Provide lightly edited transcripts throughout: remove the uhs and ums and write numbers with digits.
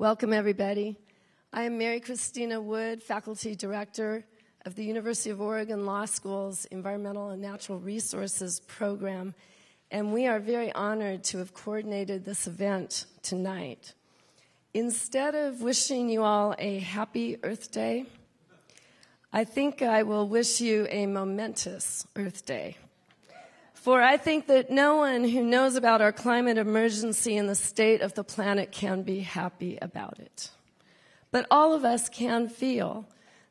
Welcome, everybody. I am Mary Christina Wood, Faculty Director of the University of Oregon Law School's Environmental and Natural Resources Program, and we are very honored to have coordinated this event tonight. Instead of wishing you all a happy Earth Day, I think I will wish you a momentous Earth Day. For I think that no one who knows about our climate emergency and the state of the planet can be happy about it. But all of us can feel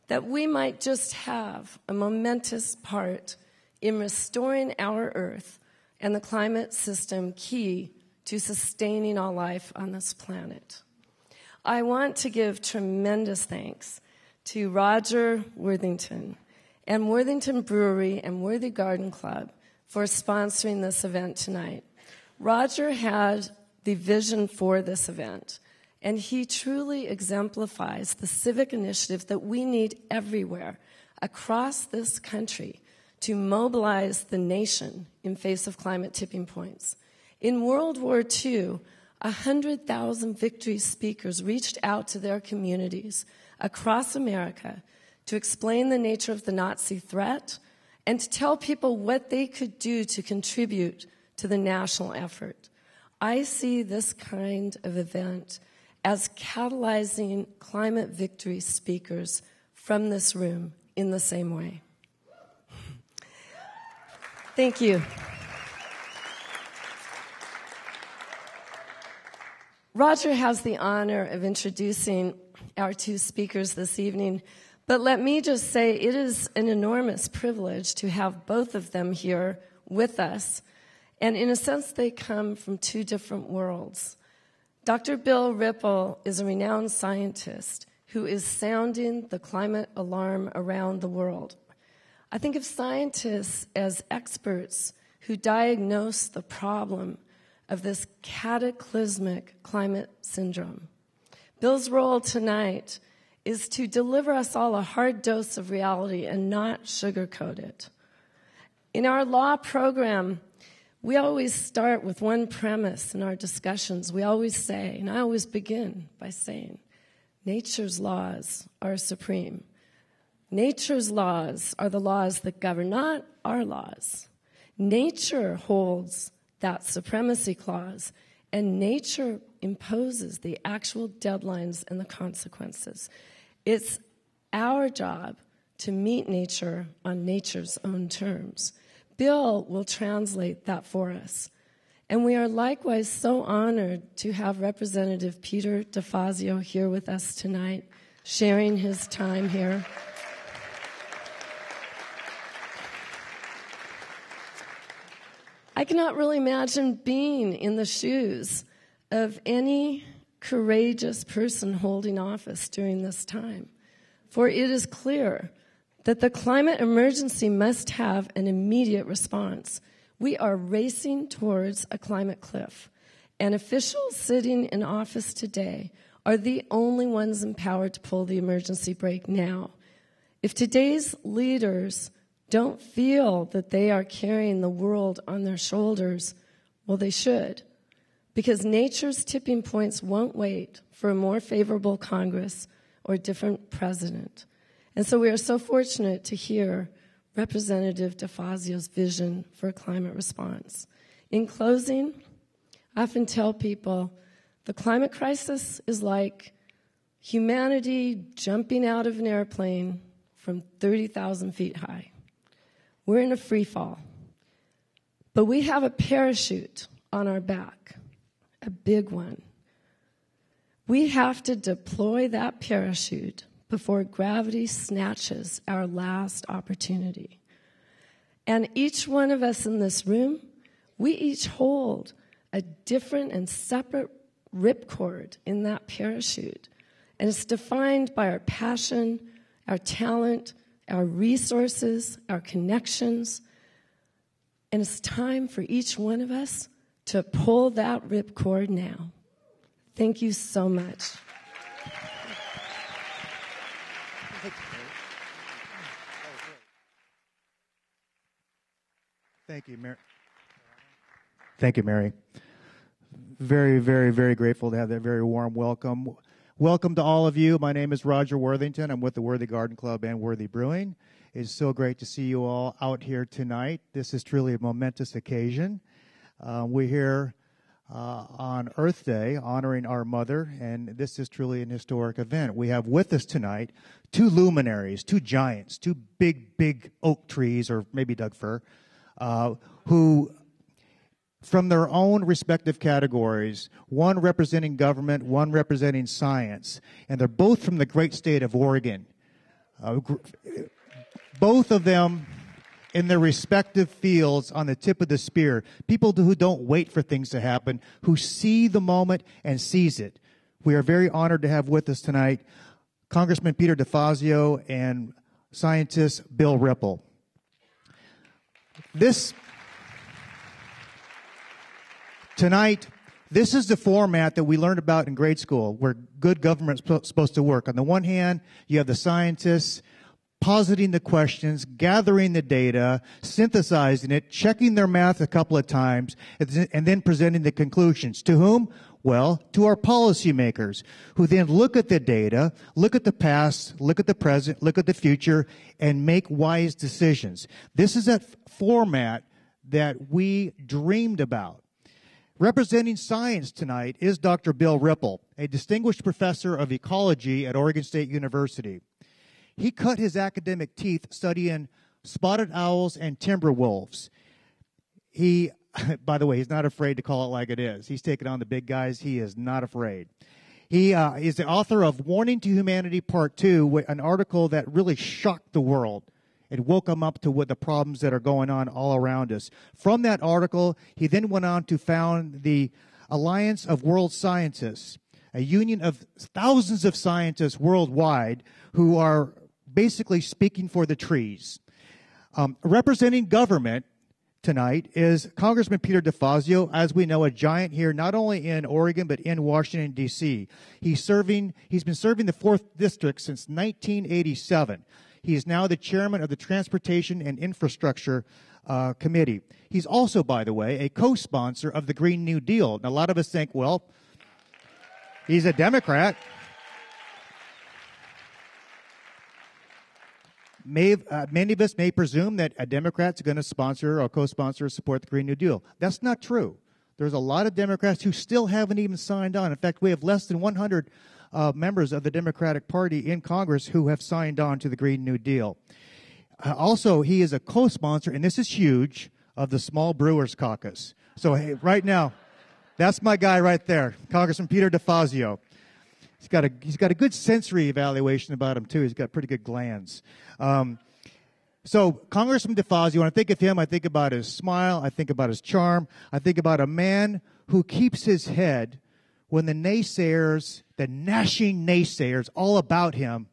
that we might just have a momentous part in restoring our Earth and the climate system key to sustaining all life on this planet. I want to give tremendous thanks to Roger Worthington and Worthington Brewery and Worthy Garden Club for sponsoring this event tonight. Roger had the vision for this event, and he truly exemplifies the civic initiative that we need everywhere across this country to mobilize the nation in face of climate tipping points. In World War II, 100,000 victory speakers reached out to their communities across America to explain the nature of the Nazi threat and to tell people what they could do to contribute to the national effort. I see this kind of event as catalyzing climate victory speakers from this room in the same way. Thank you. Roger has the honor of introducing our two speakers this evening, but let me just say it is an enormous privilege to have both of them here with us, and in a sense they come from two different worlds. Dr. Bill Ripple is a renowned scientist who is sounding the climate alarm around the world. I think of scientists as experts who diagnose the problem of this cataclysmic climate syndrome. Bill's role tonight is to deliver us all a hard dose of reality and not sugarcoat it. In our law program, we always start with one premise in our discussions. We always say, and I always begin by saying, nature's laws are supreme. Nature's laws are the laws that govern, not our laws. Nature holds that supremacy clause, and nature imposes the actual deadlines and the consequences. It's our job to meet nature on nature's own terms. Bill will translate that for us. And we are likewise so honored to have Representative Peter DeFazio here with us tonight, sharing his time here. I cannot really imagine being in the shoes of any courageous person holding office during this time. For it is clear that the climate emergency must have an immediate response. We are racing towards a climate cliff, and officials sitting in office today are the only ones empowered to pull the emergency brake now. If today's leaders don't feel that they are carrying the world on their shoulders, well, they should. Because nature's tipping points won't wait for a more favorable Congress or a different president. And so we are so fortunate to hear Representative DeFazio's vision for a climate response. In closing, I often tell people the climate crisis is like humanity jumping out of an airplane from 30,000 feet high. We're in a free fall, but we have a parachute on our back. A big one. We have to deploy that parachute before gravity snatches our last opportunity. And each one of us in this room, we each hold a different and separate ripcord in that parachute. And it's defined by our passion, our talent, our resources, our connections. And it's time for each one of us to pull that ripcord now. Thank you so much. Thank you, Mary. Thank you, Mary. Very, very, very grateful to have that very warm welcome. Welcome to all of you. My name is Roger Worthington. I'm with the Worthy Garden Club and Worthy Brewing. It's so great to see you all out here tonight. This is truly a momentous occasion. We're here on Earth Day honoring our mother, and this is truly an historic event. We have with us tonight two luminaries, two giants, two big oak trees, or maybe Doug fir, who, from their own respective categories, one representing government, one representing science, and they're both from the great state of Oregon. Both of them in their respective fields on the tip of the spear. People who don't wait for things to happen, who see the moment and seize it. We are very honored to have with us tonight Congressman Peter DeFazio and scientist Bill Ripple. Tonight, this is the format that we learned about in grade school, where good government is supposed to work. On the one hand, you have the scientists positing the questions, gathering the data, synthesizing it, checking their math a couple of times, and then presenting the conclusions. To whom? Well, to our policymakers, who then look at the data, look at the past, look at the present, look at the future, and make wise decisions. This is that format that we dreamed about. Representing science tonight is Dr. Bill Ripple, a distinguished professor of ecology at Oregon State University. He cut his academic teeth studying spotted owls and timber wolves. He, by the way, he's not afraid to call it like it is. He's taking on the big guys. He is not afraid. He is the author of Warning to Humanity Part 2, an article that really shocked the world. It woke him up to what the problems that are going on all around us. From that article, he then went on to found the Alliance of World Scientists, a union of thousands of scientists worldwide who are basically speaking for the trees. Representing government tonight is Congressman Peter DeFazio, as we know, a giant here, not only in Oregon, but in Washington, D.C. He's been serving the 4th District since 1987. He is now the chairman of the Transportation and Infrastructure Committee. He's also, by the way, a co-sponsor of the Green New Deal. And a lot of us think, well, he's a Democrat. Many of us may presume that a Democrat's going to sponsor or co-sponsor or support the Green New Deal. That's not true. There's a lot of Democrats who still haven't even signed on. In fact, we have less than 100 members of the Democratic Party in Congress who have signed on to the Green New Deal. Also, he is a co-sponsor, and this is huge, of the Small Brewers Caucus. So hey, right now, that's my guy right there, Congressman Peter DeFazio. He's got a good sensory evaluation about him, too. He's got pretty good glands. So Congressman DeFazio, when I think of him, I think about his smile, I think about his charm, I think about a man who keeps his head when the naysayers, the gnashing naysayers all about him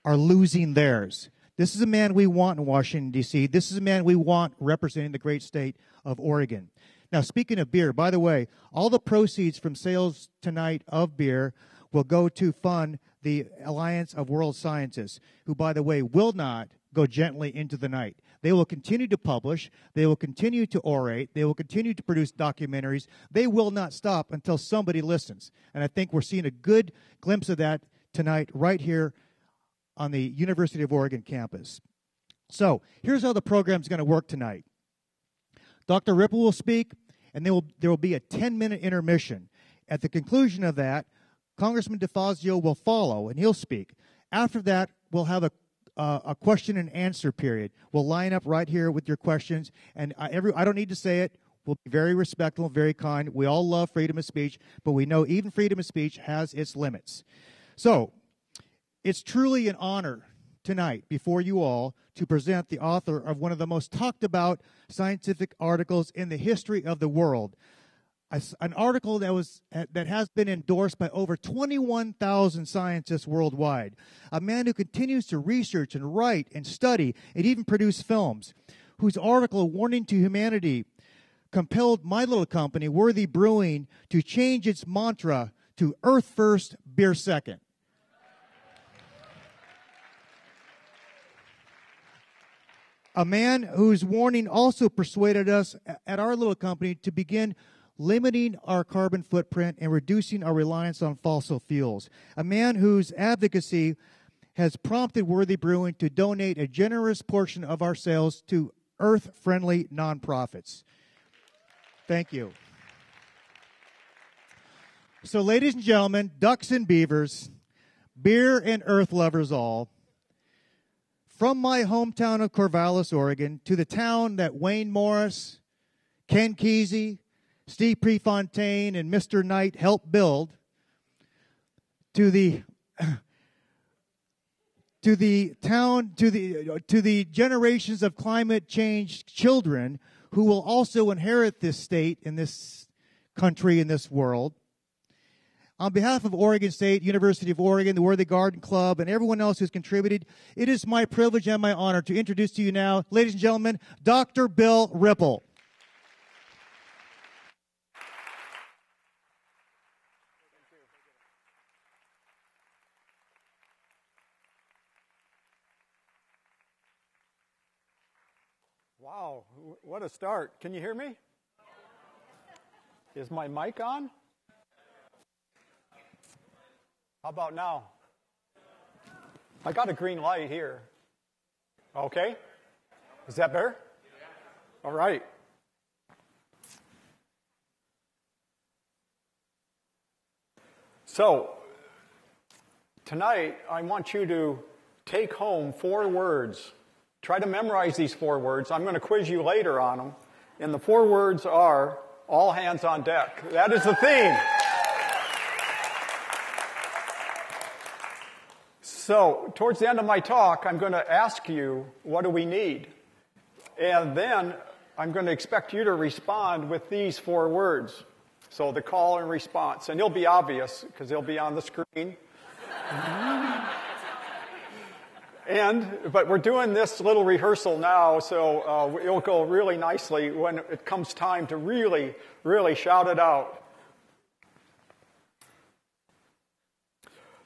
are losing theirs. This is a man we want in Washington, D.C. This is a man we want representing the great state of Oregon. Now, speaking of beer, by the way, all the proceeds from sales tonight of beer will go to fund the Alliance of World Scientists, who, by the way, will not go gently into the night. They will continue to publish. They will continue to orate. They will continue to produce documentaries. They will not stop until somebody listens. And I think we're seeing a good glimpse of that tonight right here on the University of Oregon campus. So here's how the program is going to work tonight. Dr. Ripple will speak, and there will be a 10-minute intermission. At the conclusion of that, Congressman DeFazio will follow, and he'll speak. After that, we'll have a question and answer period. We'll line up right here with your questions, and I don't need to say it. We'll be very respectful, very kind. We all love freedom of speech, but we know even freedom of speech has its limits. So it's truly an honor tonight before you all to present the author of one of the most talked about scientific articles in the history of the world. An article that has been endorsed by over 21,000 scientists worldwide. A man who continues to research and write and study and even produce films, whose article, Warning to Humanity, compelled my little company, Worthy Brewing, to change its mantra to Earth First, Beer Second. A man whose warning also persuaded us at our little company to begin limiting our carbon footprint and reducing our reliance on fossil fuels. A man whose advocacy has prompted Worthy Brewing to donate a generous portion of our sales to earth-friendly nonprofits. Thank you. So, ladies and gentlemen, ducks and beavers, beer and earth lovers all, from my hometown of Corvallis, Oregon, to the town that Wayne Morris, Ken Kesey, Steve Prefontaine, and Mr. Knight helped build, to the generations of climate change children who will also inherit this state and this country and this world. On behalf of Oregon State, University of Oregon, the Worthy Garden Club, and everyone else who's contributed, it is my privilege and my honor to introduce to you now, ladies and gentlemen, Dr. Bill Ripple. Wow, what a start. Can you hear me? Is my mic on? How about now? I got a green light here. Okay. Is that better? All right. So, tonight I want you to take home 4 words. Try to memorize these 4 words. I'm going to quiz you later on them. And the 4 words are, all hands on deck. That is the theme. So, towards the end of my talk, I'm going to ask you, what do we need? And then I'm going to expect you to respond with these 4 words. So, the call and response. And it'll be obvious, because they'll be on the screen. But we're doing this little rehearsal now, so it'll go really nicely when it comes time to really, really shout it out.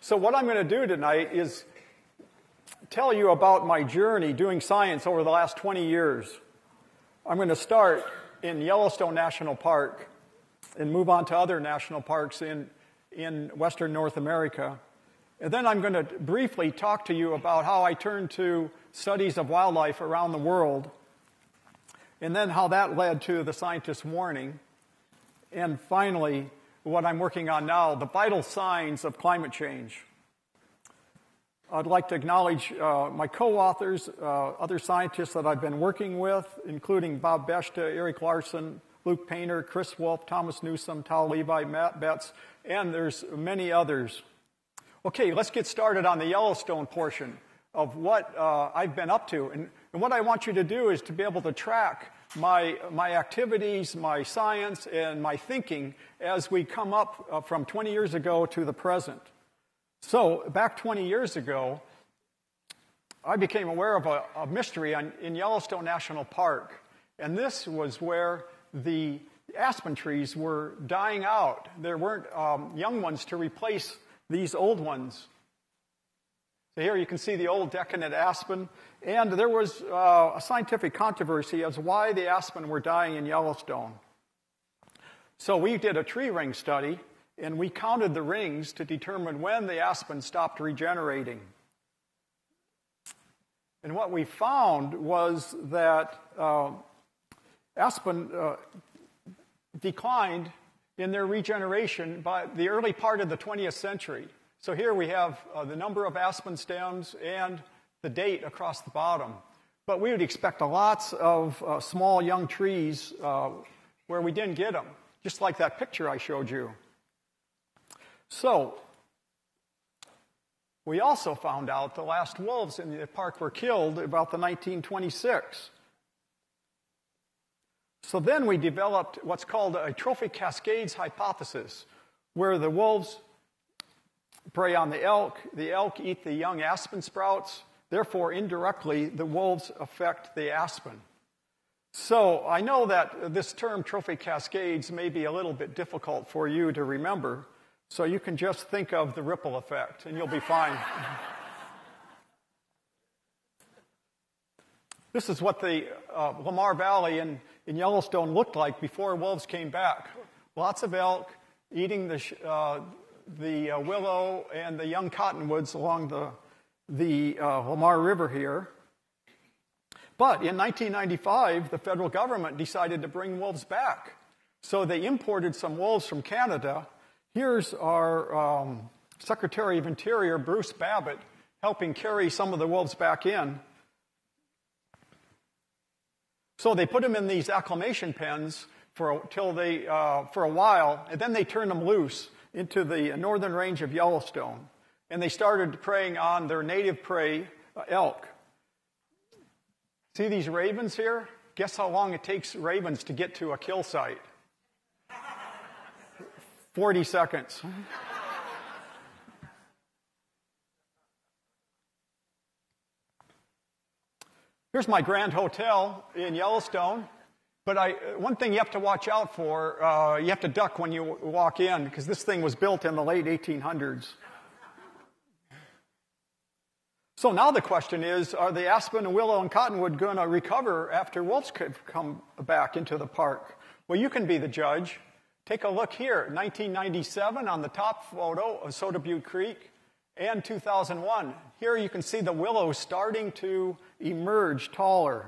So what I'm going to do tonight is tell you about my journey doing science over the last 20 years. I'm going to start in Yellowstone National Park and move on to other national parks in Western North America. And then I'm going to briefly talk to you about how I turned to studies of wildlife around the world, and then how that led to the scientist's warning. And finally, what I'm working on now, the vital signs of climate change. I'd like to acknowledge my co-authors, other scientists that I've been working with, including Bob Beshta, Eric Larson, Luke Painter, Chris Wolf, Thomas Newsom, Tal Levi, Matt Betts, and there's many others. Okay, let's get started on the Yellowstone portion of what I've been up to. And what I want you to do is to be able to track my activities, my science, and my thinking as we come up from 20 years ago to the present. So, back 20 years ago, I became aware of a mystery in Yellowstone National Park. And this was where the aspen trees were dying out. There weren't young ones to replace these old ones. So here you can see the old decadent aspen. And there was a scientific controversy as to why the aspen were dying in Yellowstone. So we did a tree ring study, and we counted the rings to determine when the aspen stopped regenerating. And what we found was that aspen declined in their regeneration by the early part of the 20th century. So here we have the number of aspen stems and the date across the bottom. But we would expect lots of small young trees where we didn't get them, just like that picture I showed you. So we also found out the last wolves in the park were killed about the 1926. So then we developed what's called a trophic cascades hypothesis, where the wolves prey on the elk eat the young aspen sprouts, therefore indirectly the wolves affect the aspen. So I know that this term trophic cascades may be a little bit difficult for you to remember, so you can just think of the ripple effect and you'll be fine. This is what the Lamar Valley in Yellowstone looked like before wolves came back. lots of elk eating the willow and the young cottonwoods along the Lamar River here. But in 1995, the federal government decided to bring wolves back. So they imported some wolves from Canada. Here's our Secretary of Interior, Bruce Babbitt, helping carry some of the wolves back in. So they put them in these acclimation pens for a while, and then they turned them loose into the northern range of Yellowstone. And they started preying on their native prey, elk. See these ravens here? Guess how long it takes ravens to get to a kill site? 40 seconds. Here's my Grand Hotel in Yellowstone. But one thing you have to watch out for, you have to duck when you walk in, because this thing was built in the late 1800s. So now the question is, are the aspen and willow and cottonwood going to recover after wolves come back into the park? Well, you can be the judge. Take a look here, 1997 on the top photo of Soda Butte Creek, and 2001. Here you can see the willows starting to emerge taller.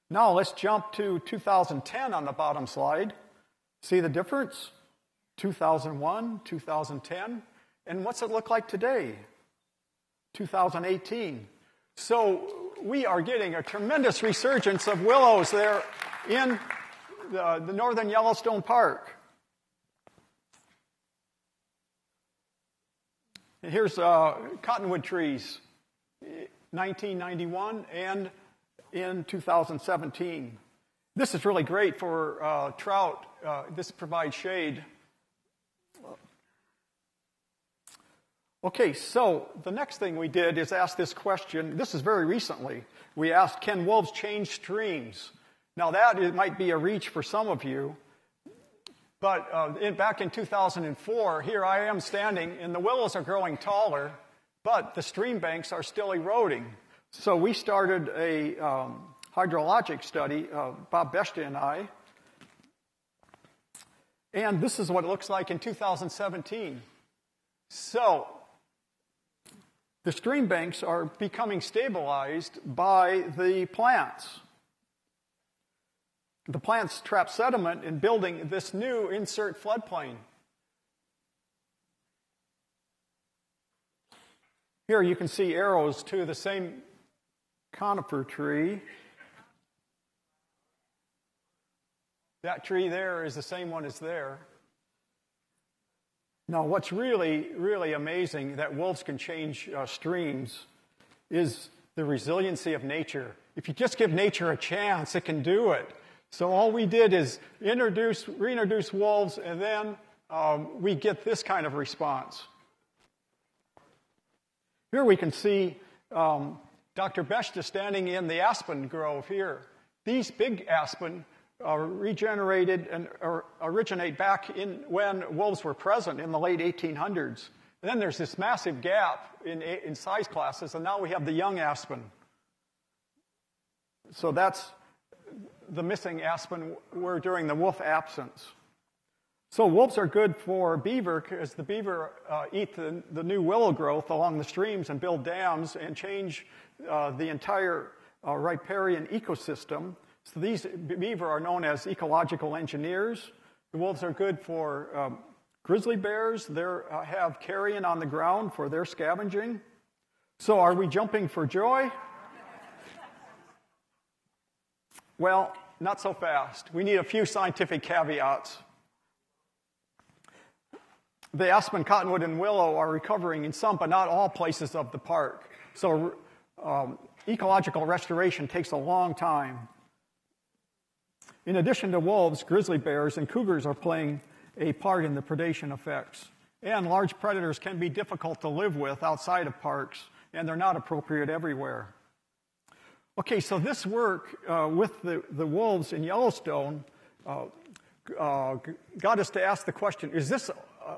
Now let's jump to 2010 on the bottom slide. See the difference? 2001, 2010. And what's it look like today? 2018. So we are getting a tremendous resurgence of willows there in the northern Yellowstone Park. And here's cottonwood trees, 1991 and in 2017. This is really great for trout. This provides shade. Okay, so the next thing we did is ask this question. This is very recently. We asked, can wolves change streams? Now that might be a reach for some of you, but back in 2004, here I am standing, and the willows are growing taller, but the stream banks are still eroding. So we started a hydrologic study, Bob Beshta and I, and this is what it looks like in 2017. So the stream banks are becoming stabilized by the plants. The plants trap sediment in building this new insert floodplain. Here you can see arrows to the same conifer tree. That tree there is the same one as there. Now, what's really, really amazing that wolves can change streams is the resiliency of nature. If you just give nature a chance, it can do it. So all we did is reintroduce wolves, and then we get this kind of response. Here we can see Dr. Beshta standing in the aspen grove here. These big aspen regenerated and originate back in when wolves were present in the late 1800s. And then there's this massive gap in size classes, and now we have the young aspen. So that's the missing aspen were during the wolf absence. So wolves are good for beaver because the beaver eat the new willow growth along the streams and build dams and change the entire riparian ecosystem. So these beaver are known as ecological engineers. The wolves are good for grizzly bears. They have carrion on the ground for their scavenging. So are we jumping for joy? Well, not so fast. We need a few scientific caveats. The aspen, cottonwood, and willow are recovering in some, but not all places of the park. So ecological restoration takes a long time. In addition to wolves, grizzly bears and cougars are playing a part in the predation effects. And large predators can be difficult to live with outside of parks, and they're not appropriate everywhere. Okay, so this work with the wolves in Yellowstone got us to ask the question, is this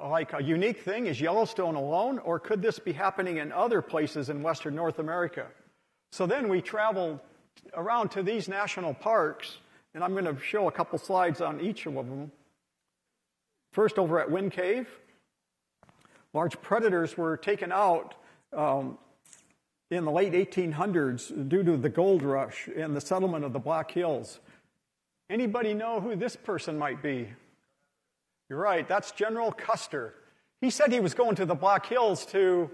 like a unique thing? Is Yellowstone alone? Or could this be happening in other places in western North America? So then we traveled around to these national parks, and I'm going to show a couple slides on each of them. First, over at Wind Cave, large predators were taken out in the late 1800s due to the gold rush and the settlement of the Black Hills. Anybody know who this person might be? You're right, that's General Custer. He said he was going to the Black Hills to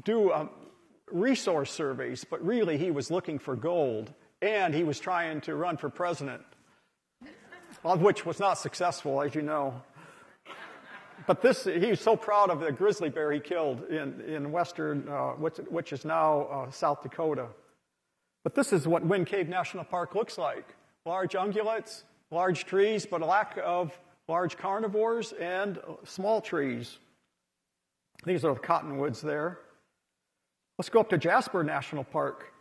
do resource surveys, but really he was looking for gold, and he was trying to run for president, which was not successful, as you know. But he was so proud of the grizzly bear he killed in western, which is now South Dakota. But this is what Wind Cave National Park looks like. Large ungulates, large trees, but a lack of large carnivores and small trees. These are the cottonwoods there. Let's go up to Jasper National Park.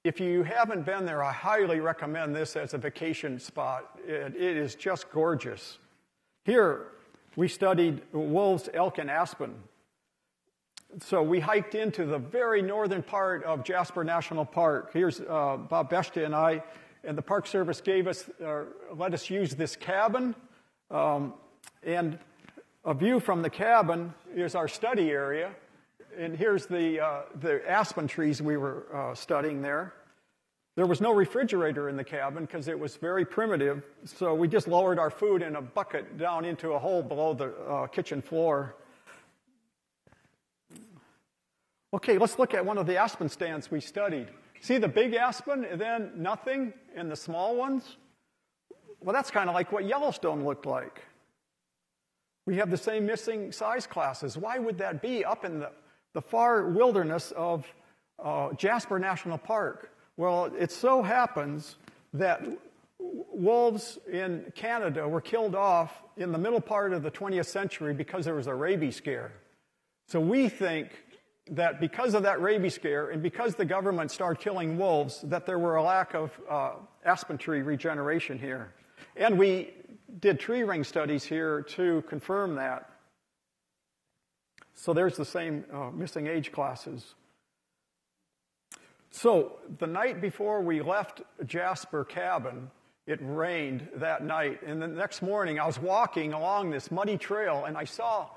If you haven't been there, I highly recommend this as a vacation spot. It is just gorgeous. Here, we studied wolves, elk, and aspen. So we hiked into the very northern part of Jasper National Park. Here's Bob Beshta and I, and the Park Service let us use this cabin. And a view from the cabin is our study area. And here's the aspen trees we were studying there. There was no refrigerator in the cabin because it was very primitive, so we just lowered our food in a bucket down into a hole below the kitchen floor. Okay, let's look at one of the aspen stands we studied. See the big aspen and then nothing in the small ones? Well, that's kind of like what Yellowstone looked like. We have the same missing size classes. Why would that be up in the far wilderness of Jasper National Park? Well, it so happens that wolves in Canada were killed off in the middle part of the 20th century because there was a rabies scare. So we think that because of that rabies scare and because the government started killing wolves, that there were a lack of aspen tree regeneration here. And we did tree ring studies here to confirm that. So there's the same missing age classes. So the night before we left Jasper Cabin, it rained that night. And the next morning, I was walking along this muddy trail, and I saw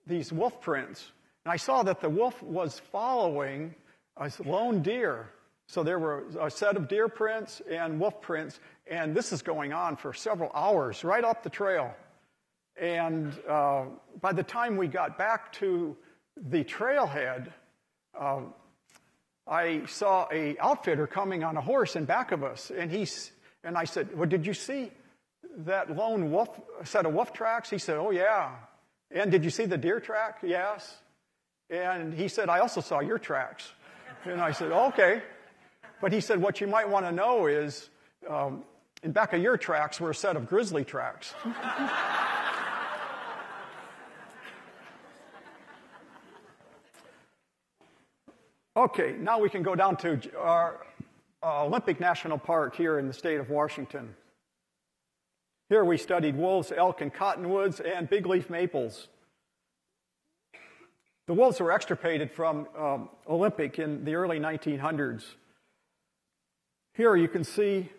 these wolf prints. And I saw that the wolf was following a lone deer. So there were a set of deer prints and wolf prints, and this is going on for several hours, right up the trail. And by the time we got back to the trailhead, I saw an outfitter coming on a horse in back of us, and I said, "Well, did you see that lone wolf set of wolf tracks?" He said, "Oh yeah." "And did you see the deer track?" "Yes." And he said, "I also saw your tracks." And I said, "Okay." But he said, "What you might want to know is, in back of your tracks were a set of grizzly tracks." Okay, now we can go down to our Olympic National Park here in the state of Washington. Here we studied wolves, elk, and cottonwoods, and bigleaf maples. The wolves were extirpated from Olympic in the early 1900s. Here you can see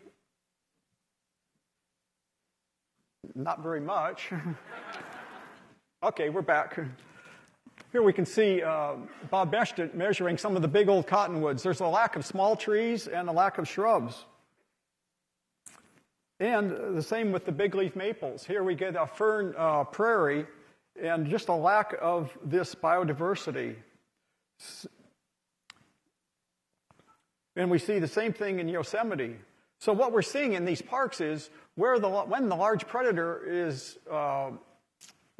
not very much. Okay, we're back. Here we can see Bob Beshta measuring some of the big old cottonwoods. There's a lack of small trees and a lack of shrubs. And the same with the bigleaf maples. Here we get a fern prairie and just a lack of this biodiversity. And we see the same thing in Yosemite. So what we're seeing in these parks is when the large predator is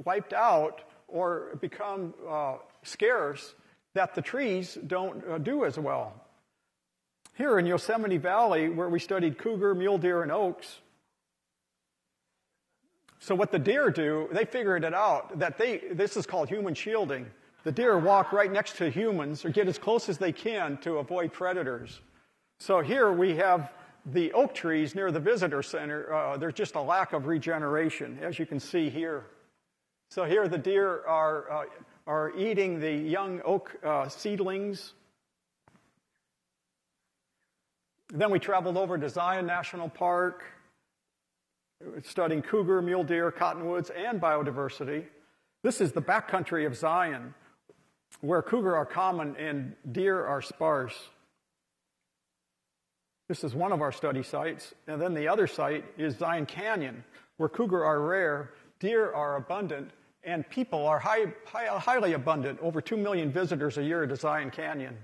wiped out or become scarce, that the trees don't do as well. Here in Yosemite Valley, where we studied cougar, mule deer, and oaks, so what the deer do, they figured it out, that this is called human shielding. The deer walk right next to humans or get as close as they can to avoid predators. So here we have the oak trees near the visitor center. There's just a lack of regeneration, as you can see here. So here the deer are eating the young oak seedlings. Then we traveled over to Zion National Park. studying cougar, mule deer, cottonwoods, and biodiversity. This is the backcountry of Zion, where cougar are common and deer are sparse. This is one of our study sites. And then the other site is Zion Canyon, where cougar are rare, deer are abundant, and people are highly abundant. Over 2 million visitors a year to Zion Canyon.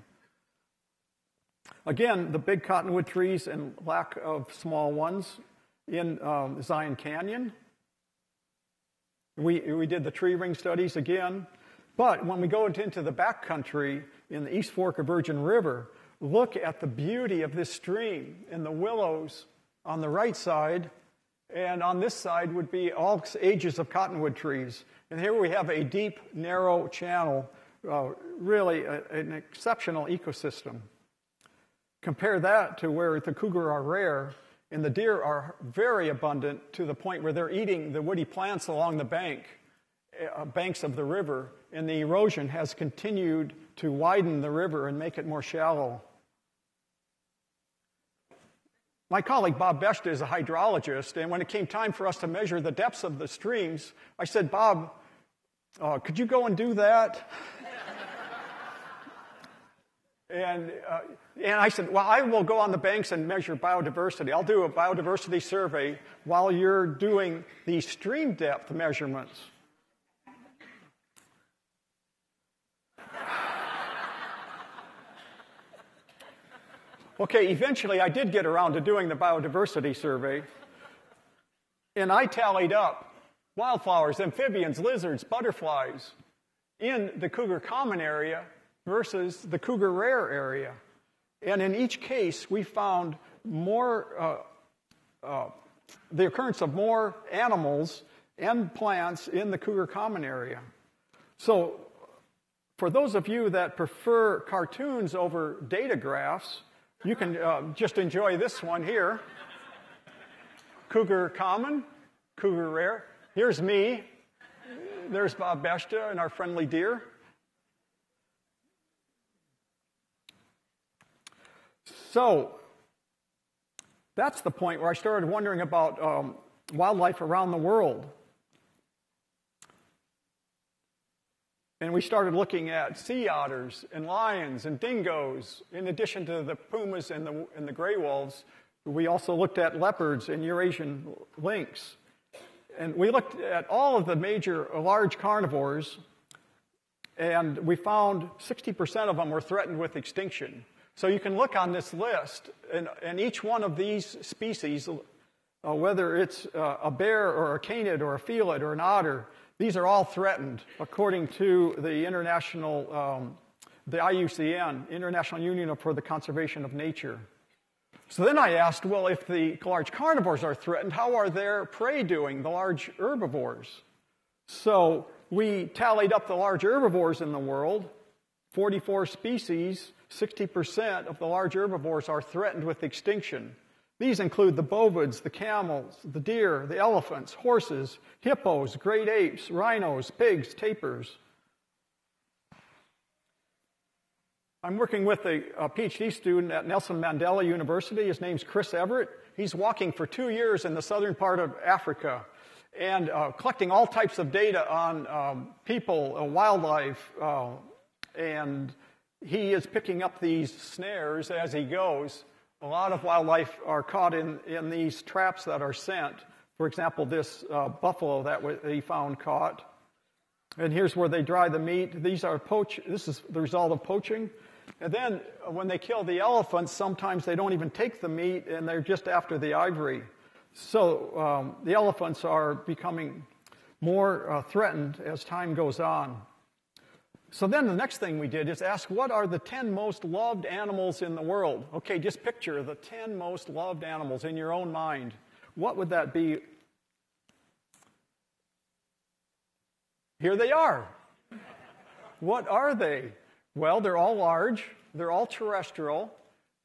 Again, the big cottonwood trees and lack of small ones in Zion Canyon. We did the tree ring studies again. But when we go into the backcountry in the East Fork of Virgin River, look at the beauty of this stream and the willows on the right side, and on this side would be all ages of cottonwood trees. And here we have a deep, narrow channel, really an exceptional ecosystem. Compare that to where the cougar are rare and the deer are very abundant to the point where they're eating the woody plants along the banks of the river, and the erosion has continued to widen the river and make it more shallow. My colleague Bob Beshta is a hydrologist, and when it came time for us to measure the depths of the streams, I said, Bob, could you go and do that? And I said, well, I will go on the banks and measure biodiversity. I'll do a biodiversity survey while you're doing the stream depth measurements. Okay, eventually I did get around to doing the biodiversity survey, and I tallied up wildflowers, amphibians, lizards, butterflies in the cougar common area versus the cougar rare area. And in each case, we found more, the occurrence of more animals and plants in the cougar common area. So for those of you that prefer cartoons over data graphs, you can just enjoy this one here. Cougar common, cougar rare. Here's me. There's Bob Beshta and our friendly deer. So that's the point where I started wondering about wildlife around the world. And we started looking at sea otters and lions and dingoes, in addition to the pumas and the gray wolves. We also looked at leopards and Eurasian lynx. And we looked at all of the major large carnivores, and we found 60% of them were threatened with extinction. So you can look on this list, and each one of these species, whether it's a bear or a canid or a felid or an otter, these are all threatened according to the international, the IUCN, International Union for the Conservation of Nature. So then I asked, well, if the large carnivores are threatened, how are their prey doing, the large herbivores? So we tallied up the large herbivores in the world, 44 species, 60% of the large herbivores are threatened with extinction. These include the bovids, the camels, the deer, the elephants, horses, hippos, great apes, rhinos, pigs, tapirs. I'm working with a PhD student at Nelson Mandela University. His name's Chris Everett. He's walking for 2 years in the southern part of Africa and collecting all types of data on people, wildlife, and he is picking up these snares as he goes. A lot of wildlife are caught in these traps that are sent. For example, this buffalo that he found caught. And here's where they dry the meat. This is the result of poaching. And then when they kill the elephants, sometimes they don't even take the meat, and they're just after the ivory. So the elephants are becoming more threatened as time goes on. So then the next thing we did is ask, what are the 10 most loved animals in the world? Okay, just picture the 10 most loved animals in your own mind. What would that be? Here they are. What are they? Well, they're all large, they're all terrestrial,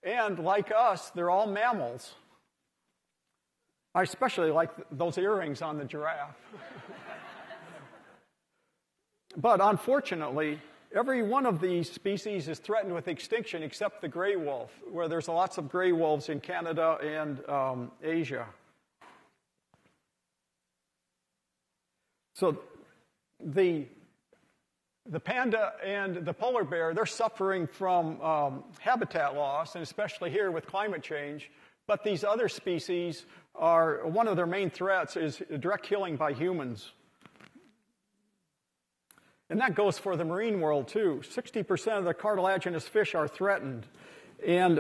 and like us, they're all mammals. I especially like those earrings on the giraffe. But unfortunately, every one of these species is threatened with extinction except the gray wolf, where there's lots of gray wolves in Canada and Asia. So the panda and the polar bear, they're suffering from habitat loss, and especially here with climate change. But these other species are, one of their main threats is direct killing by humans. And that goes for the marine world, too. 60% of the cartilaginous fish are threatened. And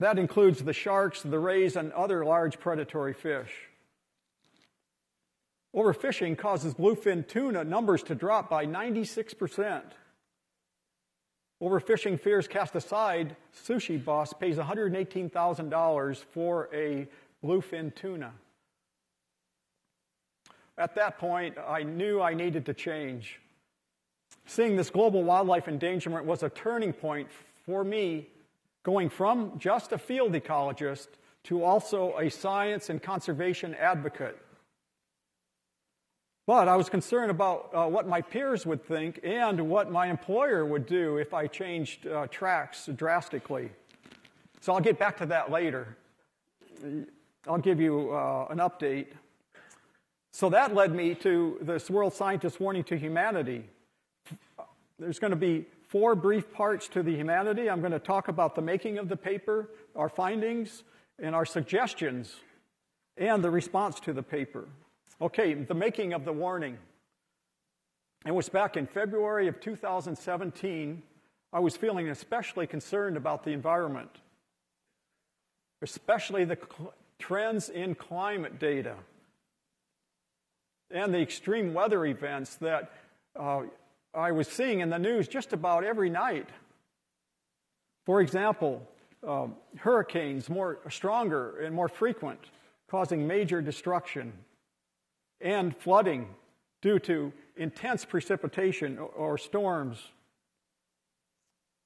that includes the sharks, the rays, and other large predatory fish. Overfishing causes bluefin tuna numbers to drop by 96%. Overfishing fears cast aside, sushi boss pays $118,000 for a bluefin tuna. At that point, I knew I needed to change. Seeing this global wildlife endangerment was a turning point for me, going from just a field ecologist to also a science and conservation advocate. But I was concerned about what my peers would think and what my employer would do if I changed tracks drastically. So I'll get back to that later. I'll give you an update. So that led me to this World Scientist Warning to Humanity. There's going to be 4 brief parts to the humanity. I'm going to talk about the making of the paper, our findings, and our suggestions, and the response to the paper. Okay, the making of the warning. It was back in February of 2017. I was feeling especially concerned about the environment, especially the trends in climate data and the extreme weather events that I was seeing in the news just about every night. For example, hurricanes stronger and more frequent, causing major destruction, and flooding due to intense precipitation or storms.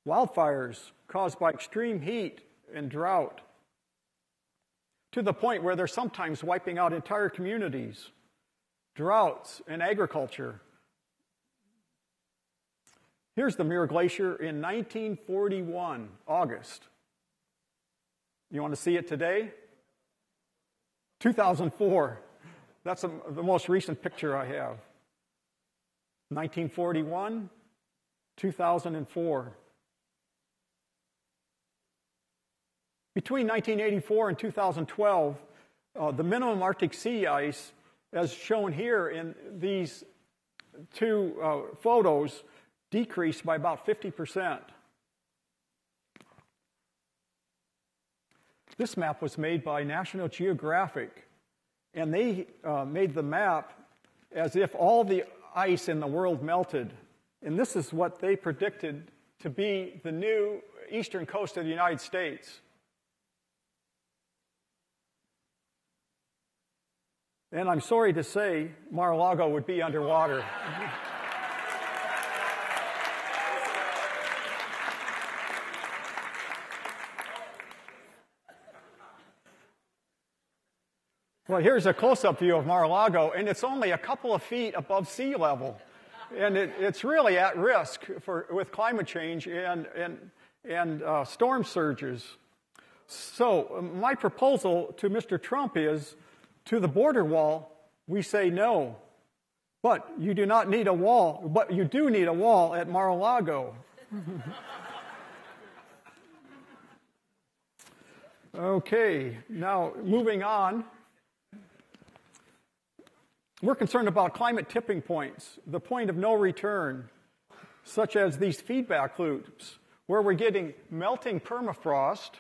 Wildfires caused by extreme heat and drought, to the point where they're sometimes wiping out entire communities. Droughts and agriculture. Here's the Muir Glacier in 1941, August. You want to see it today? 2004. That's the most recent picture I have. 1941, 2004. Between 1984 and 2012, the minimum Arctic sea ice, as shown here in these 2 photos, decreased by about 50%. This map was made by National Geographic, and they made the map as if all the ice in the world melted. And this is what they predicted to be the new eastern coast of the United States. And I'm sorry to say, Mar-a-Lago would be underwater. Well, here's a close-up view of Mar-a-Lago, and it's only a couple of feet above sea level. And it's really at risk with climate change and storm surges. So my proposal to Mr. Trump is, to the border wall, we say no. But you do not need a wall, but you do need a wall at Mar-a-Lago. Okay, now moving on. We're concerned about climate tipping points, the point of no return, such as these feedback loops, where we're getting melting permafrost,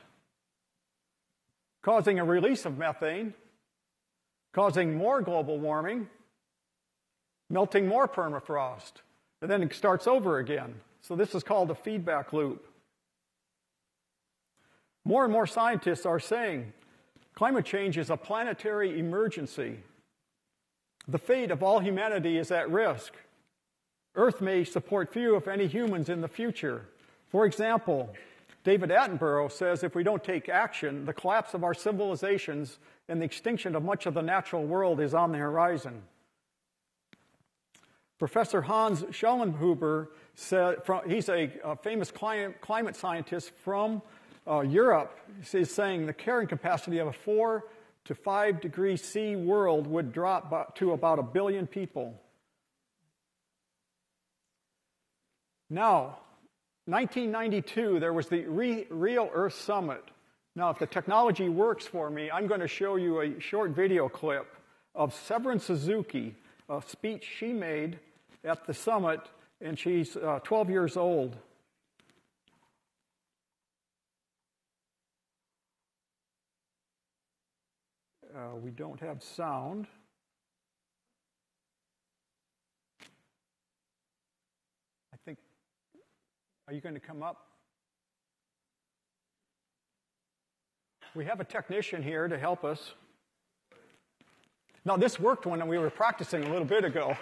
causing a release of methane, causing more global warming, melting more permafrost, and then it starts over again. So this is called a feedback loop. More and more scientists are saying climate change is a planetary emergency. The fate of all humanity is at risk. Earth may support few, if any, humans in the future. For example, David Attenborough says if we don't take action, the collapse of our civilizations and the extinction of much of the natural world is on the horizon. Professor Hans Schellenhuber said, he's a famous climate scientist from Europe, is saying the carrying capacity of a 4 to 5 degrees C world would drop to about 1 billion people. Now, 1992, there was the Real Earth Summit. Now, if the technology works for me, I'm going to show you a short video clip of Severin Suzuki, a speech she made at the summit, and she's 12 years old. We don't have sound. I think, are you going to come up? We have a technician here to help us. Now, this worked when we were practicing a little bit ago.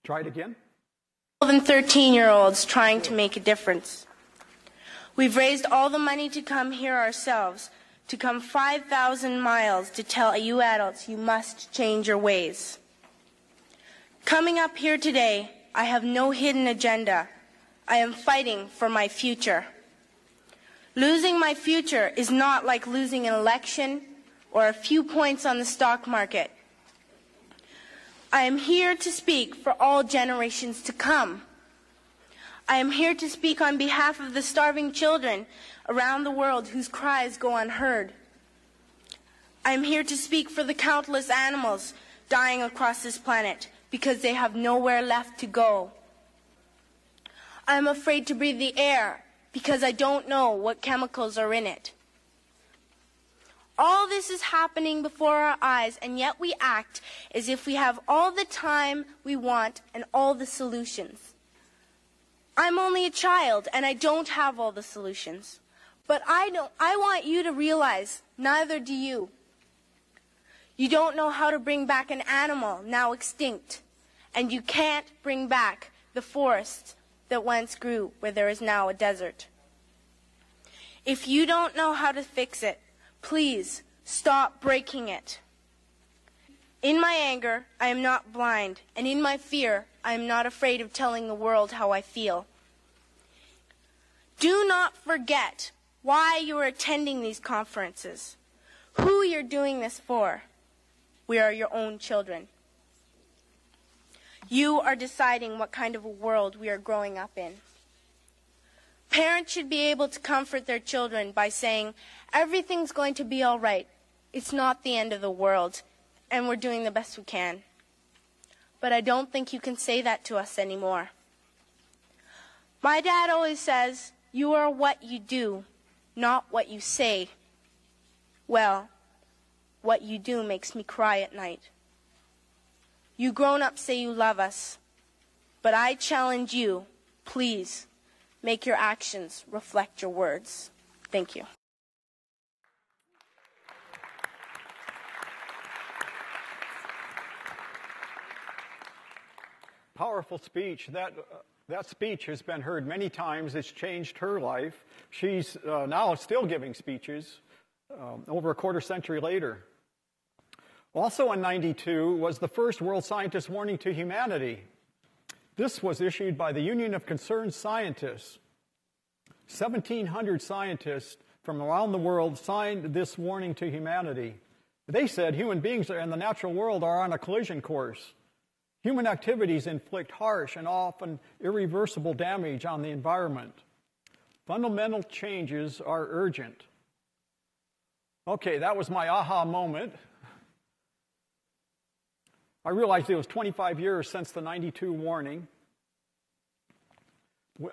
Try it again. 12 and 13-year-olds trying to make a difference. We've raised all the money to come here ourselves, to come 5,000 miles to tell you adults you must change your ways. Coming up here today, I have no hidden agenda. I am fighting for my future. Losing my future is not like losing an election or a few points on the stock market. I am here to speak for all generations to come. I am here to speak on behalf of the starving children around the world whose cries go unheard. I am here to speak for the countless animals dying across this planet because they have nowhere left to go. I am afraid to breathe the air because I don't know what chemicals are in it. All this is happening before our eyes, and yet we act as if we have all the time we want and all the solutions. I'm only a child, and I don't have all the solutions. But I want you to realize, neither do you. You don't know how to bring back an animal now extinct, and you can't bring back the forest that once grew where there is now a desert. If you don't know how to fix it, please stop breaking it. In my anger, I am not blind, and in my fear, I am not afraid of telling the world how I feel. Do not forget why you are attending these conferences, who you're doing this for. We are your own children. You are deciding what kind of a world we are growing up in. Parents should be able to comfort their children by saying, everything's going to be all right. It's not the end of the world, and we're doing the best we can. But I don't think you can say that to us anymore. My dad always says, you are what you do, not what you say. Well, what you do makes me cry at night. You grown-ups say you love us, but I challenge you, please, make your actions reflect your words. Thank you. Powerful speech. That speech has been heard many times. It's changed her life. She's now still giving speeches over a quarter century later. Also in 92 was the first World Scientist Warning to Humanity. This was issued by the Union of Concerned Scientists. 1,700 scientists from around the world signed this warning to humanity. They said human beings and the natural world are on a collision course. Human activities inflict harsh and often irreversible damage on the environment. Fundamental changes are urgent. Okay, that was my aha moment. I realized it was 25 years since the 92 warning.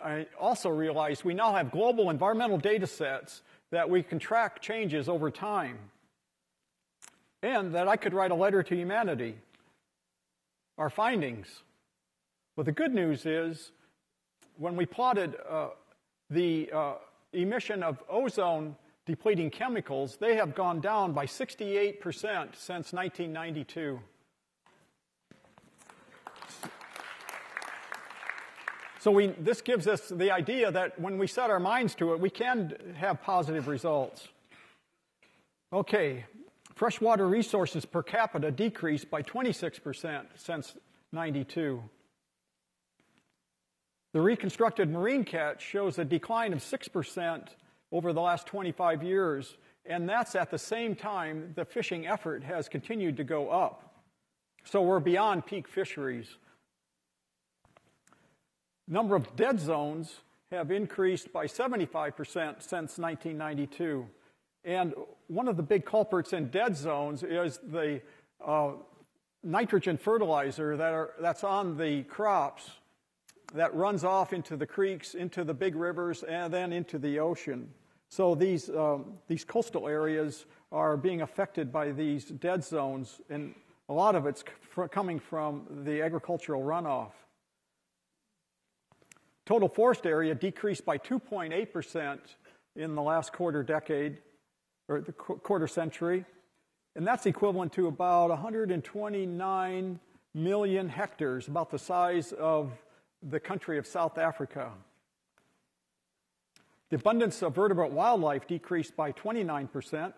I also realized we now have global environmental data sets that we can track changes over time, and that I could write a letter to humanity. Our findings. Well, the good news is when we plotted the emission of ozone-depleting chemicals, they have gone down by 68% since 1992. So this gives us the idea that when we set our minds to it, we can have positive results. Okay, freshwater resources per capita decreased by 26% since 92. The reconstructed marine catch shows a decline of 6% over the last 25 years, and that's at the same time the fishing effort has continued to go up. So we're beyond peak fisheries. Number of dead zones have increased by 75% since 1992. And one of the big culprits in dead zones is the nitrogen fertilizer that's on the crops that runs off into the creeks, into the big rivers, and then into the ocean. So these coastal areas are being affected by these dead zones, and a lot of it's coming from the agricultural runoff. Total forest area decreased by 2.8% in the last quarter century, and that's equivalent to about 129 million hectares, about the size of the country of South Africa. The abundance of vertebrate wildlife decreased by 29%.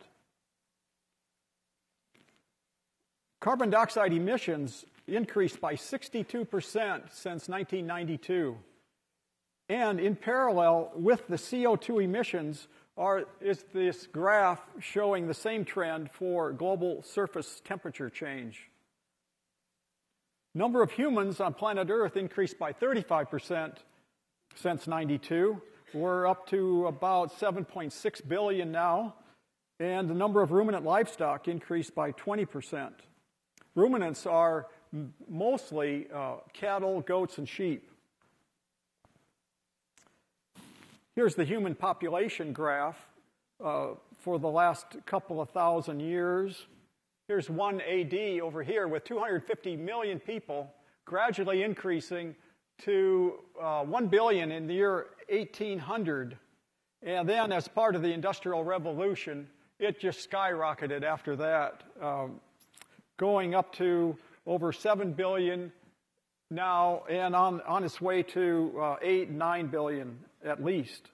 Carbon dioxide emissions increased by 62% since 1992. And in parallel with the CO2 emissions is this graph showing the same trend for global surface temperature change. Number of humans on planet Earth increased by 35% since 92. We're up to about 7.6 billion now, and the number of ruminant livestock increased by 20%. Ruminants are mostly cattle, goats, and sheep. Here's the human population graph for the last couple of thousand years. Here's 1 AD over here with 250 million people, gradually increasing to 1 billion in the year 1800. And then as part of the Industrial Revolution, it just skyrocketed after that, going up to over 7 billion now and on its way to 8, 9 billion at least.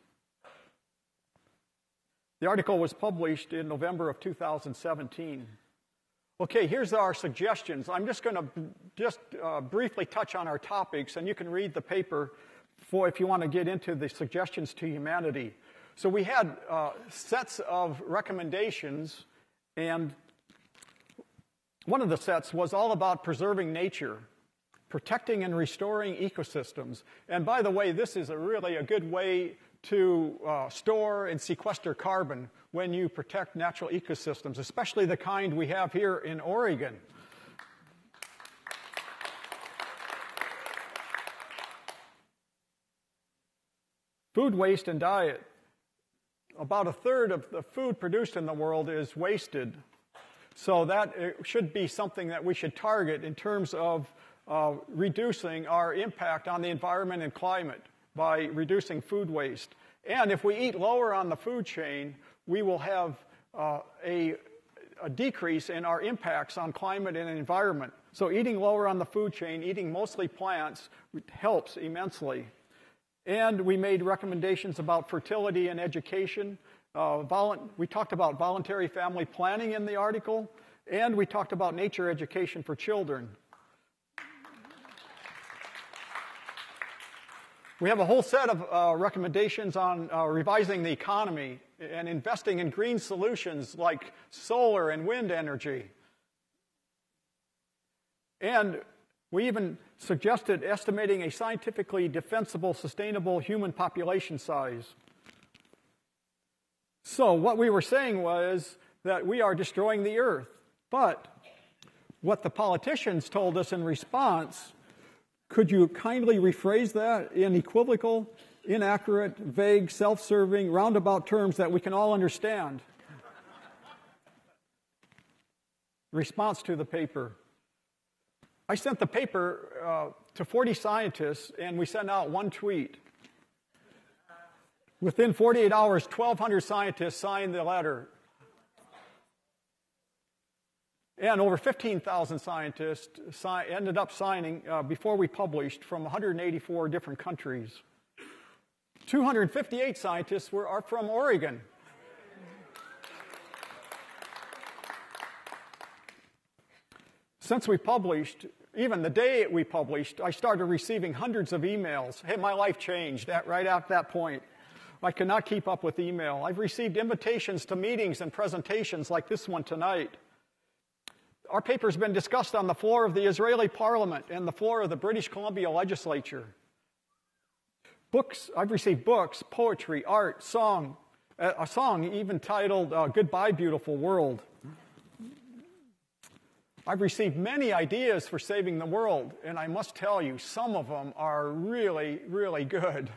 The article was published in November of 2017. Okay, here's our suggestions. I'm just going to briefly touch on our topics, and you can read the paper if you want to get into the suggestions to humanity. So we had sets of recommendations, and one of the sets was all about preserving nature, protecting and restoring ecosystems. And by the way, this is really a good way to store and sequester carbon when you protect natural ecosystems, especially the kind we have here in Oregon. Food waste and diet. About a third of the food produced in the world is wasted. So that should be something that we should target in terms of reducing our impact on the environment and climate by reducing food waste. And if we eat lower on the food chain, we will have a decrease in our impacts on climate and environment. So eating lower on the food chain, eating mostly plants, helps immensely. And we made recommendations about fertility and education. We talked about voluntary family planning in the article, and we talked about nature education for children. We have a whole set of recommendations on revising the economy and investing in green solutions like solar and wind energy. And we even suggested estimating a scientifically defensible, sustainable human population size. So what we were saying was that we are destroying the earth. But what the politicians told us in response, could you kindly rephrase that in equivocal, inaccurate, vague, self-serving, roundabout terms that we can all understand? Response to the paper. I sent the paper to 40 scientists, and we sent out one tweet. Within 48 hours, 1,200 scientists signed the letter. And over 15,000 scientists ended up signing before we published from 184 different countries. 258 scientists are from Oregon. Since we published, even the day we published, I started receiving hundreds of emails. Hey, my life changed right at that point. I could not keep up with email. I've received invitations to meetings and presentations like this one tonight. Our paper's been discussed on the floor of the Israeli parliament and the floor of the British Columbia legislature. Books, I've received books, poetry, art, song, a song even titled Goodbye, Beautiful World. I've received many ideas for saving the world, and I must tell you, some of them are really, really good.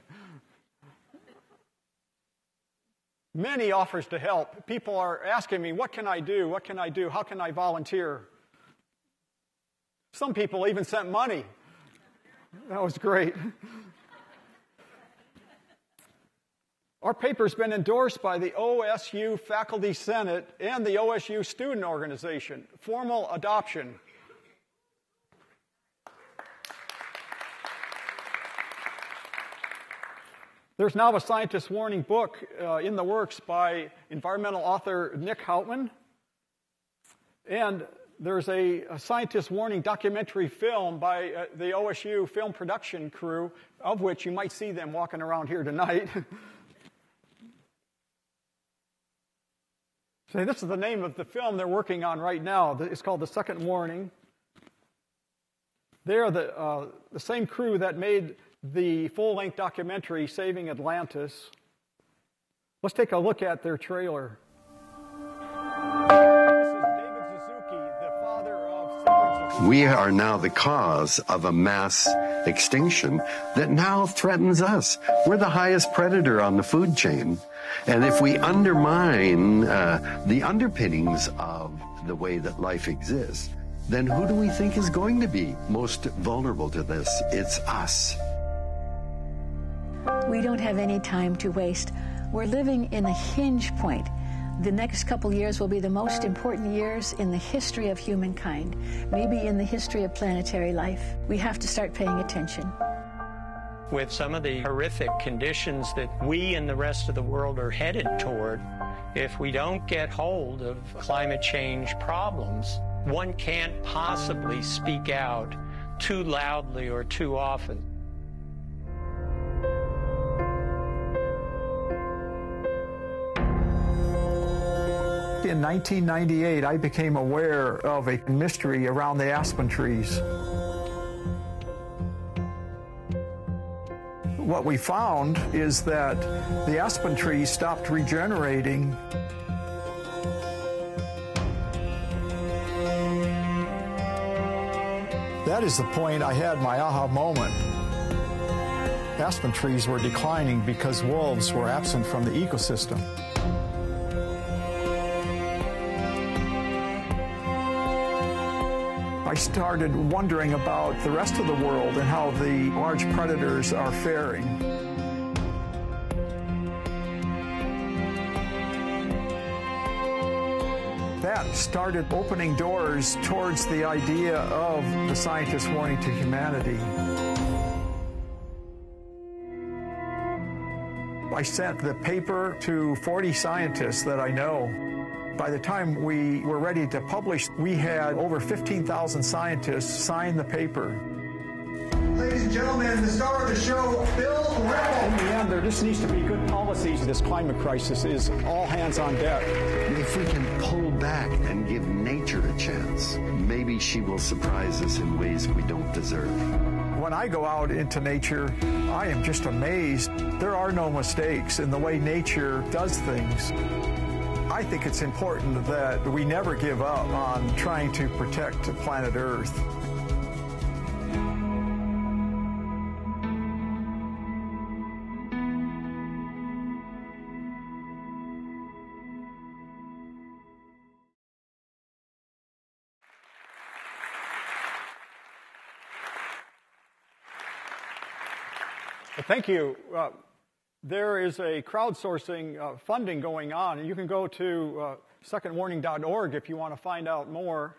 Many offers to help. People are asking me, what can I do? What can I do? How can I volunteer? Some people even sent money. That was great. Our paper's been endorsed by the OSU Faculty Senate and the OSU Student Organization. Formal adoption. There's now a scientist warning book in the works by environmental author Nick Howling. And there's a scientist warning documentary film by the OSU film production crew, of which you might see them walking around here tonight. So this is the name of the film they're working on right now. It's called The Second Warning. They're the same crew that made the full-length documentary, Saving Atlantis. Let's take a look at their trailer. This is David Suzuki, the father of San Francisco. We are now the cause of a mass extinction that now threatens us. We're the highest predator on the food chain. And if we undermine the underpinnings of the way that life exists, then who do we think is going to be most vulnerable to this? It's us. We don't have any time to waste. We're living in a hinge point. The next couple years will be the most important years in the history of humankind, maybe in the history of planetary life. We have to start paying attention. With some of the horrific conditions that we and the rest of the world are headed toward, if we don't get hold of climate change problems, one can't possibly speak out too loudly or too often. In 1998, I became aware of a mystery around the aspen trees. What we found is that the aspen trees stopped regenerating. That is the point I had my aha moment. Aspen trees were declining because wolves were absent from the ecosystem. I started wondering about the rest of the world and how the large predators are faring. That started opening doors towards the idea of the scientist warning to humanity. I sent the paper to 40 scientists that I know. By the time we were ready to publish, we had over 15,000 scientists sign the paper. Ladies and gentlemen, the star of the show, Bill Rebel. In the end, there just needs to be good policies. This climate crisis is all hands on deck. If we can pull back and give nature a chance, maybe she will surprise us in ways we don't deserve. When I go out into nature, I am just amazed. There are no mistakes in the way nature does things. I think it's important that we never give up on trying to protect planet Earth. Thank you. There is a crowdsourcing funding going on, and you can go to secondwarning.org if you want to find out more.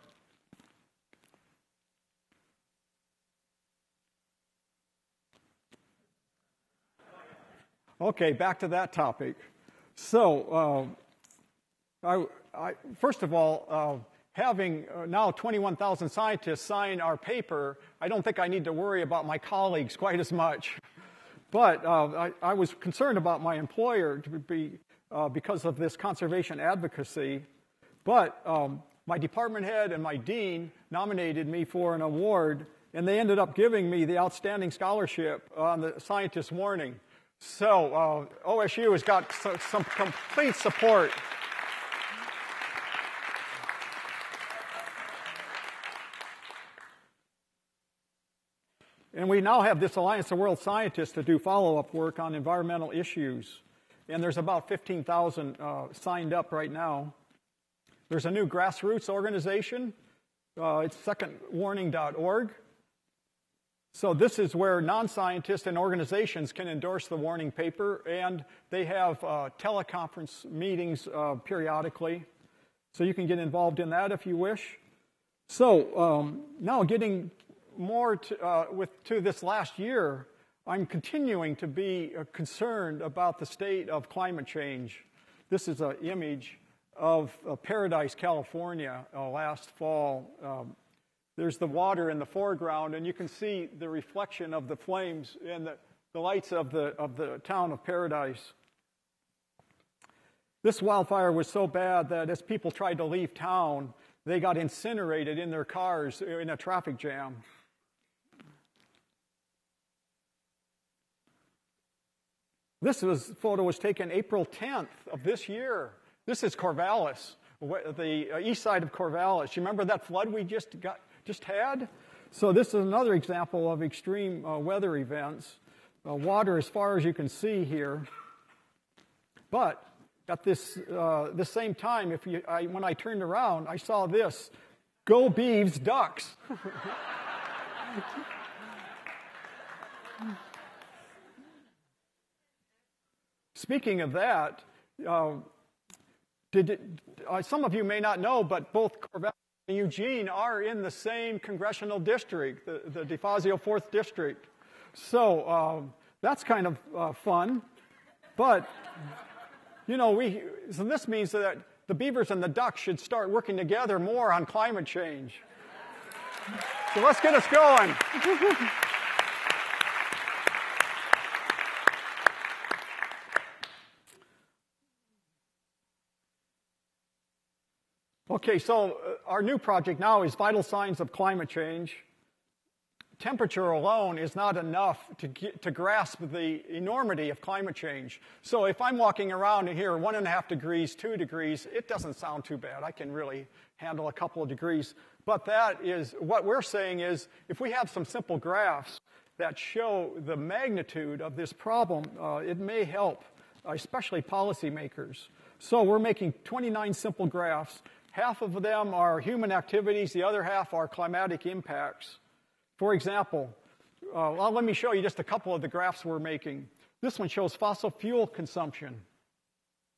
Okay, back to that topic. So, first of all, having now 21,000 scientists sign our paper, I don't think I need to worry about my colleagues quite as much. But I was concerned about my employer because of this conservation advocacy. But my department head and my dean nominated me for an award, and they ended up giving me the Outstanding Scholarship on the Scientist Warning. So OSU has got some complete support. And we now have this Alliance of World Scientists to do follow-up work on environmental issues. And there's about 15,000 signed up right now. There's a new grassroots organization. It's secondwarning.org. So this is where non-scientists and organizations can endorse the warning paper, and they have teleconference meetings periodically. So you can get involved in that if you wish. So now getting more to this last year, I'm continuing to be concerned about the state of climate change. This is an image of Paradise, California, last fall. There's the water in the foreground, and you can see the reflection of the flames and the lights of the town of Paradise. This wildfire was so bad that as people tried to leave town, they got incinerated in their cars in a traffic jam. This photo was taken April 10th of this year. This is Corvallis, the east side of Corvallis. You remember that flood we just had? So this is another example of extreme weather events. Water as far as you can see here. But at this same time, when I turned around, I saw this: "Go Beavs, ducks." Speaking of that, some of you may not know, but both Corvallis and Eugene are in the same congressional district, the DeFazio 4th District. So that's kind of fun. But, so this means that the beavers and the ducks should start working together more on climate change. So let's get us going. Okay, so our new project now is Vital Signs of Climate Change. Temperature alone is not enough to grasp the enormity of climate change. So if I'm walking around and here 1.5 degrees, 2 degrees, it doesn't sound too bad. I can really handle a couple of degrees. But what we're saying is, if we have some simple graphs that show the magnitude of this problem, it may help, especially policymakers. So we're making 29 simple graphs. Half of them are human activities, the other half are climatic impacts. For example, let me show you just a couple of the graphs we're making. This one shows fossil fuel consumption.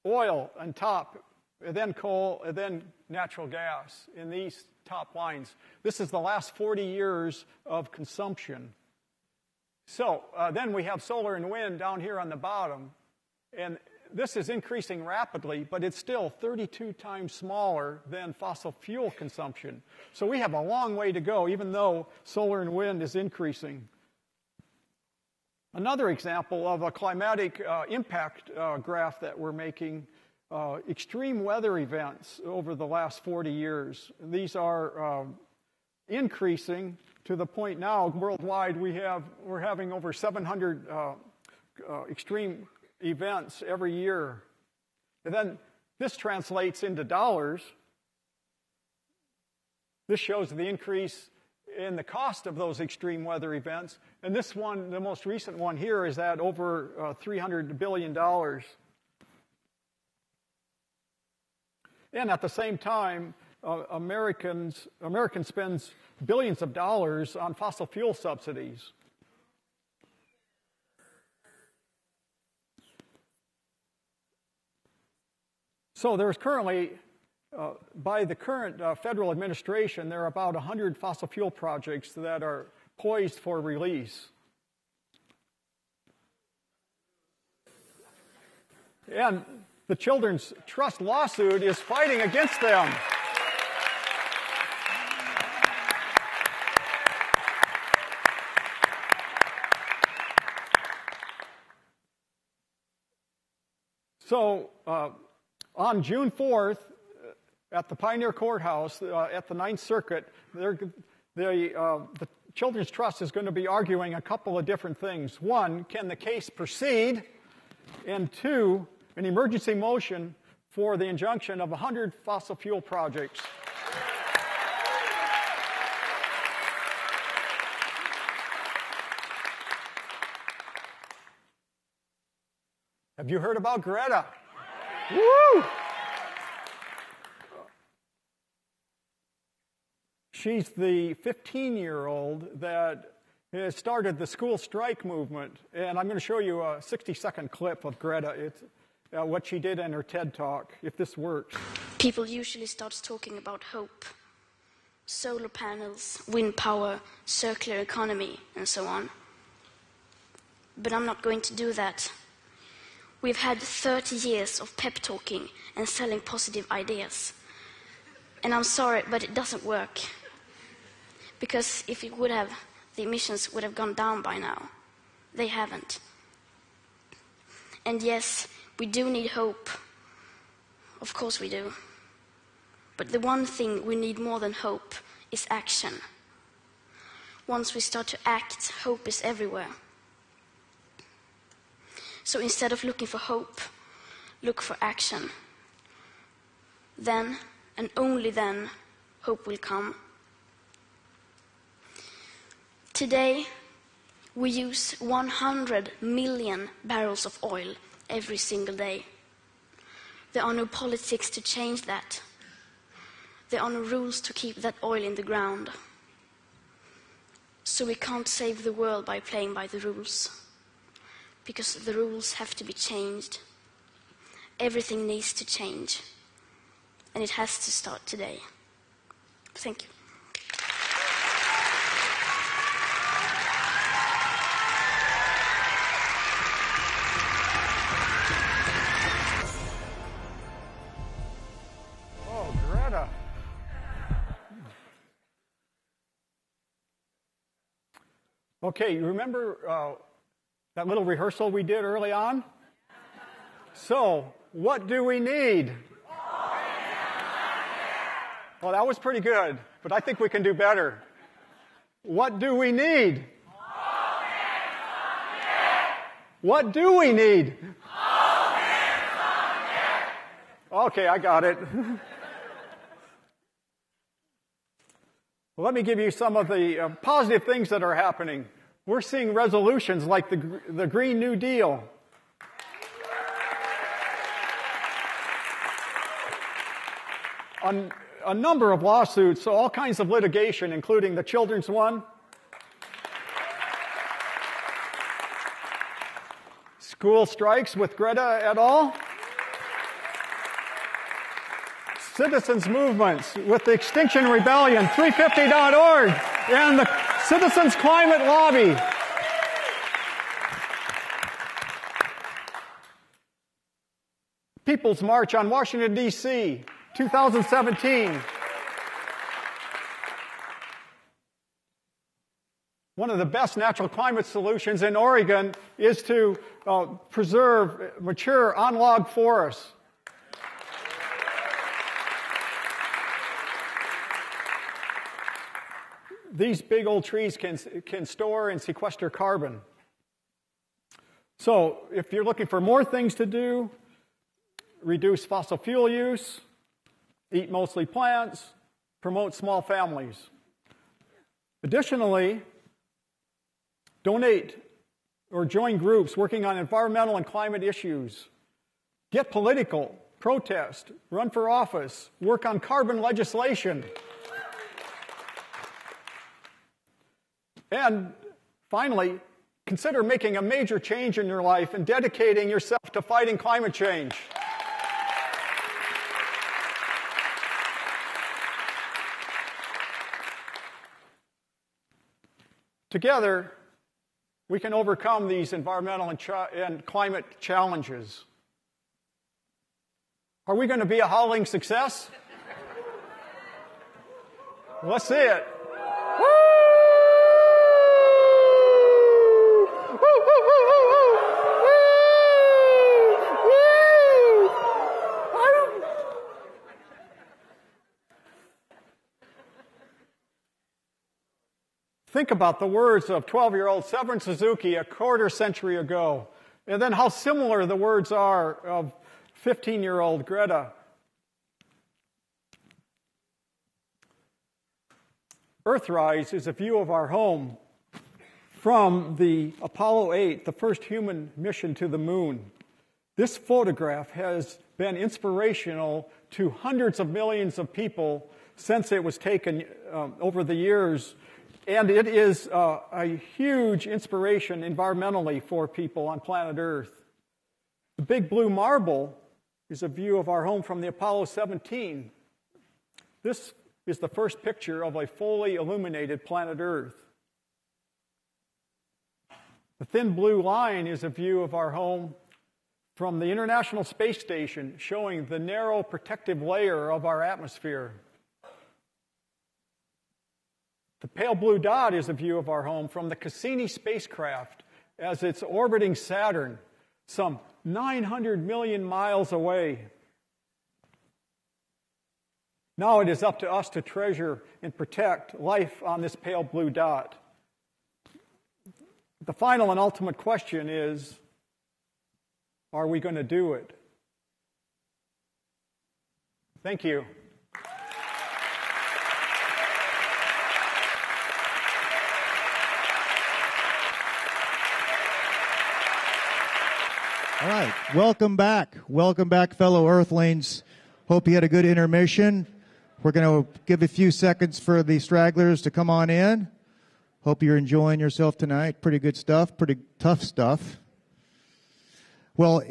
Oil on top, and then coal, and then natural gas in these top lines. This is the last 40 years of consumption. So then we have solar and wind down here on the bottom, and this is increasing rapidly, but it's still 32 times smaller than fossil fuel consumption. So we have a long way to go, even though solar and wind is increasing. Another example of a climatic impact graph that we're making, extreme weather events over the last 40 years. These are increasing to the point now worldwide we're having over 700 extreme events every year. And then this translates into dollars. This shows the increase in the cost of those extreme weather events. And this one, the most recent one here, is at over $300 billion. And at the same time, American spends billions of dollars on fossil fuel subsidies. So there's currently, by the current federal administration, there are about 100 fossil fuel projects that are poised for release. And the Children's Trust lawsuit is fighting against them. So on June 4th, at the Pioneer Courthouse, at the Ninth Circuit, the Children's Trust is going to be arguing a couple of different things. One, can the case proceed? And two, an emergency motion for the injunction of 100 fossil fuel projects. Have you heard about Greta? Woo! She's the 15-year-old that has started the school strike movement. And I'm going to show you a 60-second clip of Greta. It's what she did in her TED Talk, if this works. People usually start talking about hope. Solar panels, wind power, circular economy, and so on. But I'm not going to do that. We've had 30 years of pep talking and selling positive ideas. And I'm sorry, but it doesn't work. Because if it would have, the emissions would have gone down by now. They haven't. And yes, we do need hope. Of course we do. But the one thing we need more than hope is action. Once we start to act, hope is everywhere. So instead of looking for hope, look for action. Then, and only then, hope will come. Today, we use 100 million barrels of oil every single day. There are no politics to change that. There are no rules to keep that oil in the ground. So we can't save the world by playing by the rules. Because the rules have to be changed. Everything needs to change. And it has to start today. Thank you. Oh, Greta. Okay, you remember that little rehearsal we did early on? So, what do we need? Well, that was pretty good, but I think we can do better. What do we need? What do we need? Okay, I got it. Well, let me give you some of the positive things that are happening. We're seeing resolutions like the Green New Deal. A number of lawsuits, so all kinds of litigation, including the children's one. School strikes with Greta et al. Citizens movements with the Extinction Rebellion, 350.org, and the Citizens Climate Lobby. People's March on Washington, D.C., 2017. One of the best natural climate solutions in Oregon is to preserve mature on-log forests. These big old trees can store and sequester carbon. So if you're looking for more things to do, reduce fossil fuel use, eat mostly plants, promote small families. Additionally, donate or join groups working on environmental and climate issues. Get political, protest, run for office, work on carbon legislation. And finally, consider making a major change in your life and dedicating yourself to fighting climate change. Together, we can overcome these environmental and climate challenges. Are we going to be a howling success? Let's see it. think about the words of 12-year-old Severin Suzuki a quarter century ago, and then how similar the words are of 15-year-old Greta. Earthrise is a view of our home from the Apollo 8, the first human mission to the moon. This photograph has been inspirational to hundreds of millions of people since it was taken over the years, and it is a huge inspiration environmentally for people on planet Earth. The big blue marble is a view of our home from the Apollo 17. This is the first picture of a fully illuminated planet Earth. The thin blue line is a view of our home from the International Space Station, showing the narrow protective layer of our atmosphere. The pale blue dot is a view of our home from the Cassini spacecraft as it's orbiting Saturn, some 900 million miles away. Now it is up to us to treasure and protect life on this pale blue dot. The final and ultimate question is, are we going to do it? Thank you. All right, welcome back. Welcome back, fellow Earthlings. Hope you had a good intermission. We're going to give a few seconds for the stragglers to come on in. Hope you're enjoying yourself tonight. Pretty good stuff, pretty tough stuff. Well,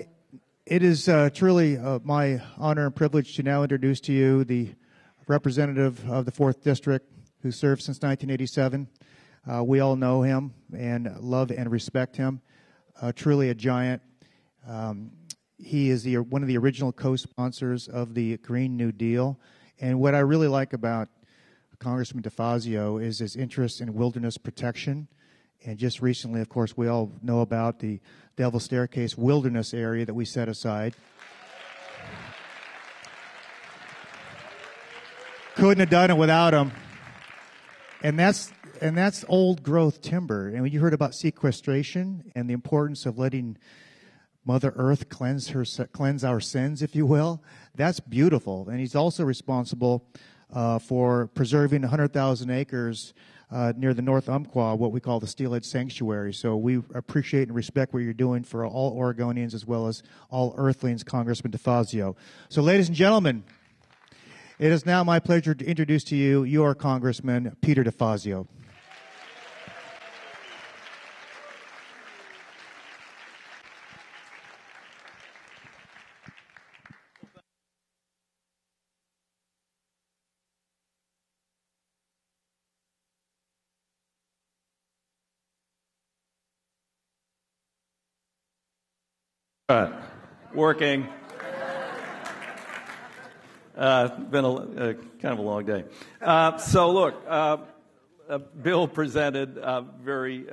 it is truly my honor and privilege to now introduce to you the representative of the 4th District who served since 1987. We all know him and love and respect him. Truly a giant. He is one of the original co-sponsors of the Green New Deal. And what I really like about Congressman DeFazio is his interest in wilderness protection. And just recently, of course, we all know about the Devil Staircase wilderness area that we set aside. Couldn't have done it without him. And that's old growth timber. And when you heard about sequestration and the importance of letting Mother Earth cleanse our sins, if you will, that's beautiful. And he's also responsible for preserving 100,000 acres near the North Umpqua, what we call the Steelhead Sanctuary. So we appreciate and respect what you're doing for all Oregonians as well as all Earthlings, Congressman DeFazio. So ladies and gentlemen, it is now my pleasure to introduce to you your Congressman, Peter DeFazio. Working. Been a kind of a long day. So look, Bill presented very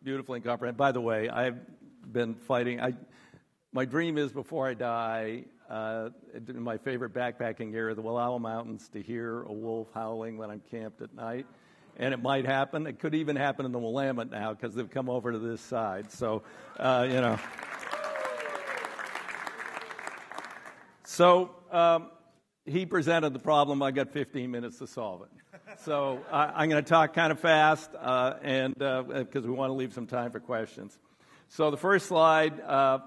beautifully and comprehensive. By the way, I've been fighting. My dream is before I die, in my favorite backpacking area, the Willows Mountains, to hear a wolf howling when I'm camped at night. And it might happen. It could even happen in the Willamette now because they've come over to this side. So, you know. So he presented the problem. I got 15 minutes to solve it. So I'm going to talk kind of fast, and because we want to leave some time for questions. So the first slide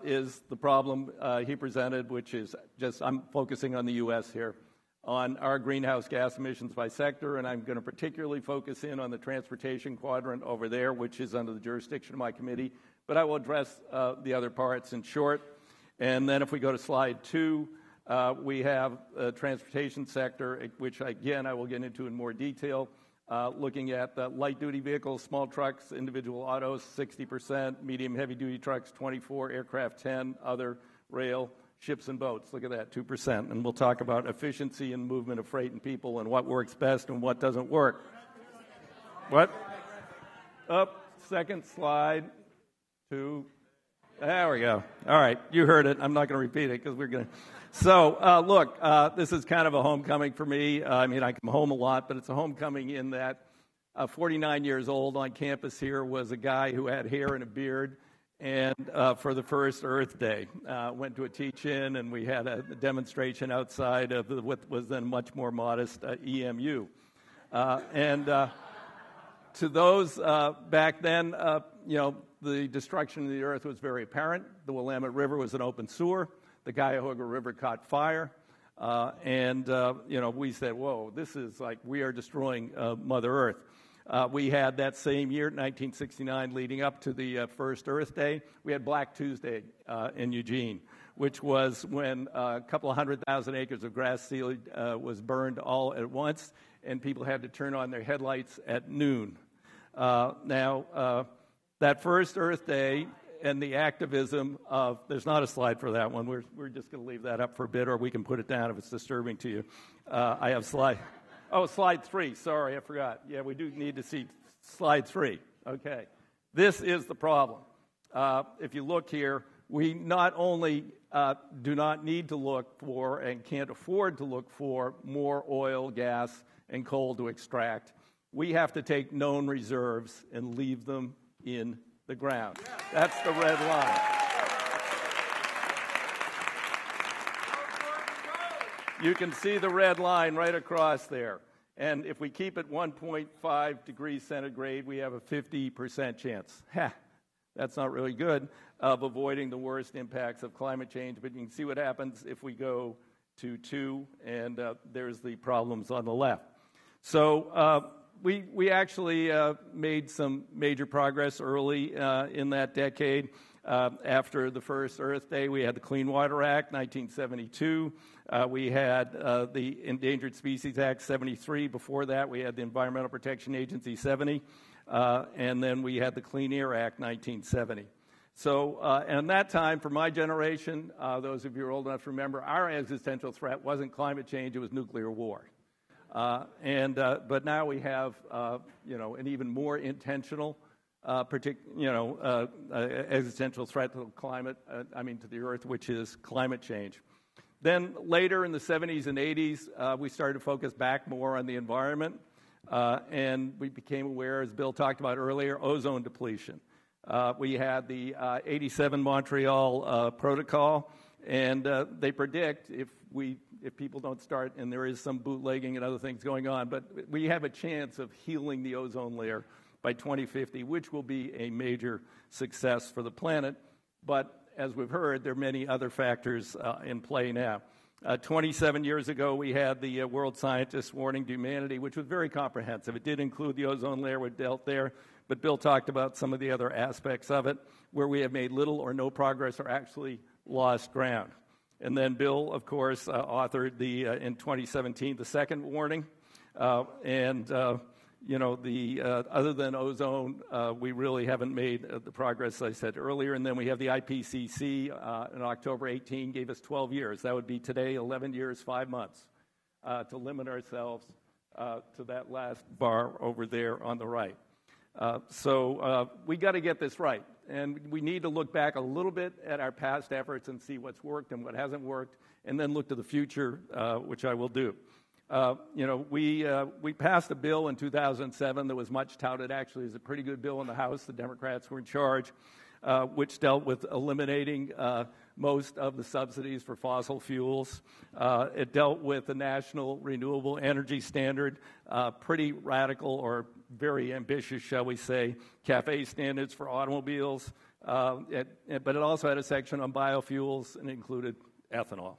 is the problem he presented, which is I'm focusing on the U.S. here, on our greenhouse gas emissions by sector, and I'm going to particularly focus in on the transportation quadrant over there, which is under the jurisdiction of my committee, but I will address the other parts in short. And then if we go to slide 2, we have the transportation sector, which, again, I will get into in more detail, looking at the light-duty vehicles, small trucks, individual autos, 60%, medium heavy-duty trucks, 24%, aircraft, 10%, other, rail, ships and boats. Look at that, 2%. And we'll talk about efficiency and movement of freight and people and what works best and what doesn't work. What? Up, second slide, 2. There we go. All right, you heard it. I'm not going to repeat it because we're going to. So, look, this is kind of a homecoming for me. I mean, I come home a lot, but it's a homecoming in that 49 years old. On campus here was a guy who had hair and a beard, and for the first Earth Day, went to a teach-in, and we had a demonstration outside of what was then much more modest EMU. To those back then, the destruction of the Earth was very apparent. The Willamette River was an open sewer. The Cuyahoga River caught fire. We said, whoa, this is like we are destroying Mother Earth. We had that same year, 1969, leading up to the first Earth Day, we had Black Tuesday in Eugene, which was when a couple of 100,000 acres of grass seed was burned all at once, and people had to turn on their headlights at noon. That first Earth Day and the activism of, there's not a slide for that one. We're just going to leave that up for a bit, or we can put it down if it's disturbing to you. I have slide 3. Sorry, I forgot. Yeah, we do need to see slide 3. Okay. This is the problem. If you look here, we not only do not need to look for and can't afford to look for more oil, gas, and coal to extract. We have to take known reserves and leave them in the ground. That's the red line. You can see the red line right across there. And if we keep it 1.5 degrees centigrade, we have a 50% chance. That's not really good of avoiding the worst impacts of climate change. But you can see what happens if we go to 2, and there's the problems on the left. So we actually made some major progress early in that decade. After the first Earth Day, we had the Clean Water Act, 1972. We had the Endangered Species Act, 73. Before that, we had the Environmental Protection Agency, 70. And then we had the Clean Air Act, 1970. So, and that time, for my generation, those of you who are old enough to remember, our existential threat wasn't climate change, it was nuclear war. But now we have, an even more intentional, existential threat to the climate, to the Earth, which is climate change. Then later in the 70s and 80s, we started to focus back more on the environment, and we became aware, as Bill talked about earlier, ozone depletion. We had the 87 Montreal Protocol, and they predict if people don't start, and there is some bootlegging and other things going on, but we have a chance of healing the ozone layer by 2050, which will be a major success for the planet. But as we've heard, there are many other factors in play now. 27 years ago, we had the World Scientists' Warning to Humanity, which was very comprehensive. It did include the ozone layer, we dealt there, but Bill talked about some of the other aspects of it, where we have made little or no progress or actually lost ground. And then Bill, of course, authored in 2017 the second warning. Other than ozone, we really haven't made the progress I said earlier. And then we have the IPCC in October 18 gave us 12 years. That would be today 11 years, 5 months to limit ourselves to that last bar over there on the right. So we got to get this right. And we need to look back a little bit at our past efforts and see what's worked and what hasn't worked, and then look to the future, which I will do. We passed a bill in 2007 that was much touted actually as a pretty good bill in the House. The Democrats were in charge, which dealt with eliminating most of the subsidies for fossil fuels. It dealt with the National Renewable Energy Standard, pretty radical or very ambitious, shall we say, CAFE standards for automobiles. But it also had a section on biofuels and included ethanol.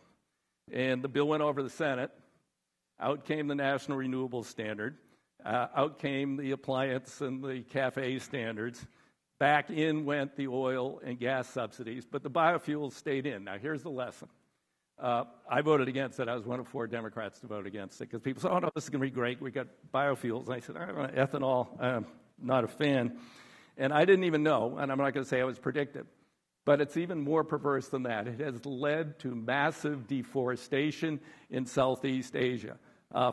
And the bill went over the Senate. Out came the National Renewable Standard. Out came the appliance and the CAFE standards. Back in went the oil and gas subsidies, but the biofuels stayed in. Now, here's the lesson. I voted against it. I was one of 4 Democrats to vote against it because people said, oh, no, this is going to be great. We got biofuels. And I said, ethanol, I'm not a fan. And I didn't even know, and I'm not going to say I was predictive, but it's even more perverse than that. It has led to massive deforestation in Southeast Asia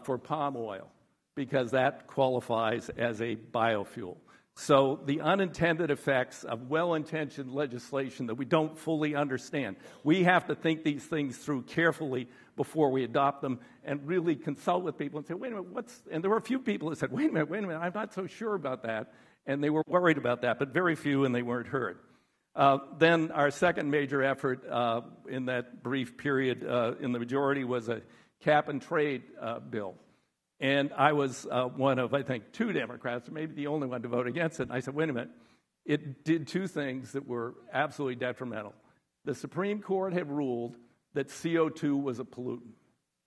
for palm oil because that qualifies as a biofuel. So the unintended effects of well-intentioned legislation that we don't fully understand. We have to think these things through carefully before we adopt them and really consult with people and say, wait a minute, and there were a few people that said, wait a minute, I'm not so sure about that. And they were worried about that, but very few, and they weren't heard. Then our second major effort in that brief period in the majority was a cap-and-trade bill. And I was one of, I think, 2 Democrats, or maybe the only one to vote against it. And I said, wait a minute. It did 2 things that were absolutely detrimental. The Supreme Court had ruled that CO2 was a pollutant,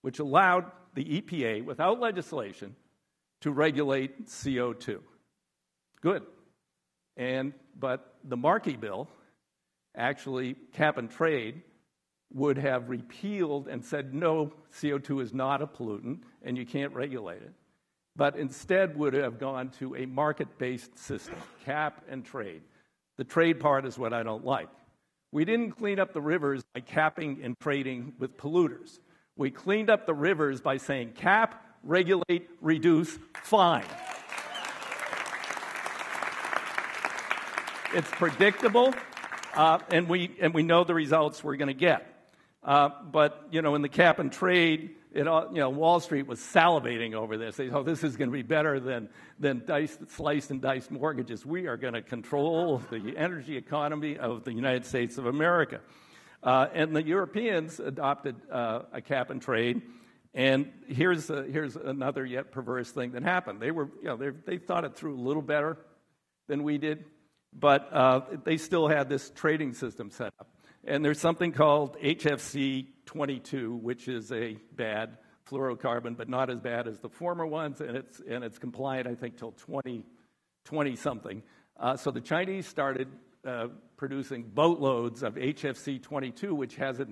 which allowed the EPA, without legislation, to regulate CO2. Good. But the Markey bill, actually cap and trade, would have repealed and said, no, CO2 is not a pollutant and you can't regulate it. But instead would have gone to a market-based system, cap and trade. The trade part is what I don't like. We didn't clean up the rivers by capping and trading with polluters. We cleaned up the rivers by saying cap, regulate, reduce, fine. It's predictable, and we know the results we're going to get. But in the cap and trade, Wall Street was salivating over this. They thought, this is going to be better than sliced and diced mortgages. We are going to control the energy economy of the United States of America. And the Europeans adopted a cap and trade. And here's another yet perverse thing that happened. They thought it through a little better than we did, but they still had this trading system set up. And there's something called HFC 22, which is a bad fluorocarbon, but not as bad as the former ones, and it's compliant, I think, till 2020 something. So the Chinese started producing boatloads of HFC 22, which has a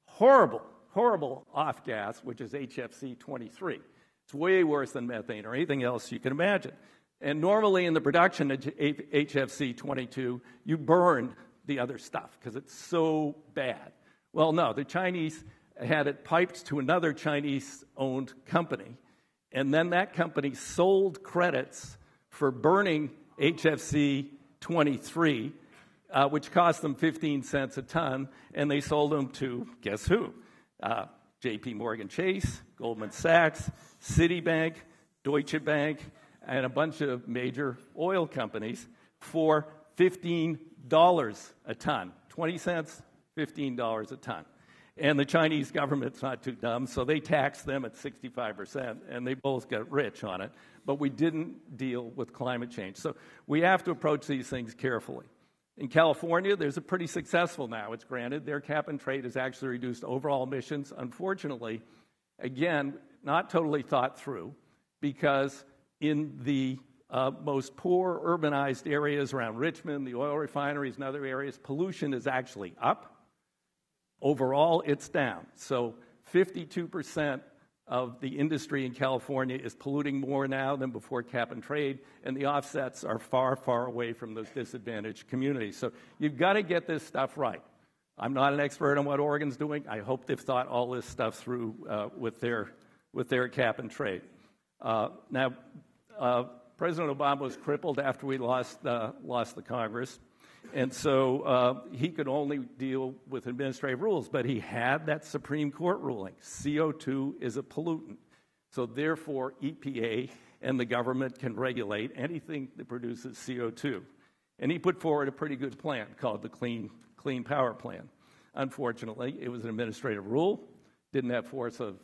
horrible off gas, which is HFC 23. It's way worse than methane or anything else you can imagine. And normally in the production of HFC 22, you burn the other stuff because it's so bad. Well, no, the Chinese had it piped to another Chinese-owned company, and then that company sold credits for burning HFC 23, which cost them 15 cents a ton, and they sold them to, guess who? J.P. Morgan Chase, Goldman Sachs, Citibank, Deutsche Bank, and a bunch of major oil companies for $15 a ton. 20 cents, $15 a ton. And the Chinese government's not too dumb, so they taxed them at 65%, and they both got rich on it. But we didn't deal with climate change. So we have to approach these things carefully. In California, there's a pretty successful now. It's granted their cap and trade has actually reduced overall emissions. Unfortunately, again, not totally thought through, because in the most poor urbanized areas around Richmond, the oil refineries and other areas, pollution is actually up. Overall, it's down. So 52% of the industry in California is polluting more now than before cap and trade, and the offsets are far, far away from those disadvantaged communities. So you've got to get this stuff right. I'm not an expert on what Oregon's doing. I hope they've thought all this stuff through with their cap and trade. Now, President Obama was crippled after we lost the Congress, and so he could only deal with administrative rules, but he had that Supreme Court ruling. CO2 is a pollutant, so therefore EPA and the government can regulate anything that produces CO2. And he put forward a pretty good plan called the Clean Power Plan. Unfortunately, it was an administrative rule, didn't have force of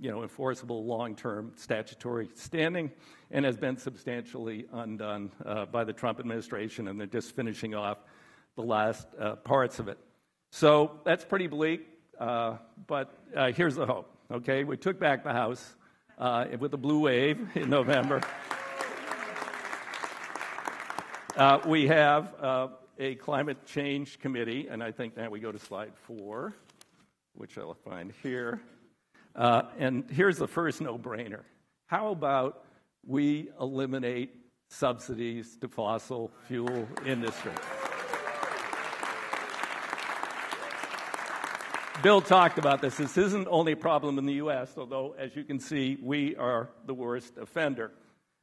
enforceable long-term statutory standing, and has been substantially undone by the Trump administration, and they're just finishing off the last parts of it. So that's pretty bleak, but here's the hope, okay? We took back the House with the blue wave in November. We have a climate change committee, and I think now we go to slide 4, which I'll find here. And here's the first no-brainer. How about we eliminate subsidies to fossil fuel industry? Bill talked about this. This isn't only a problem in the U.S., although, as you can see, we are the worst offender.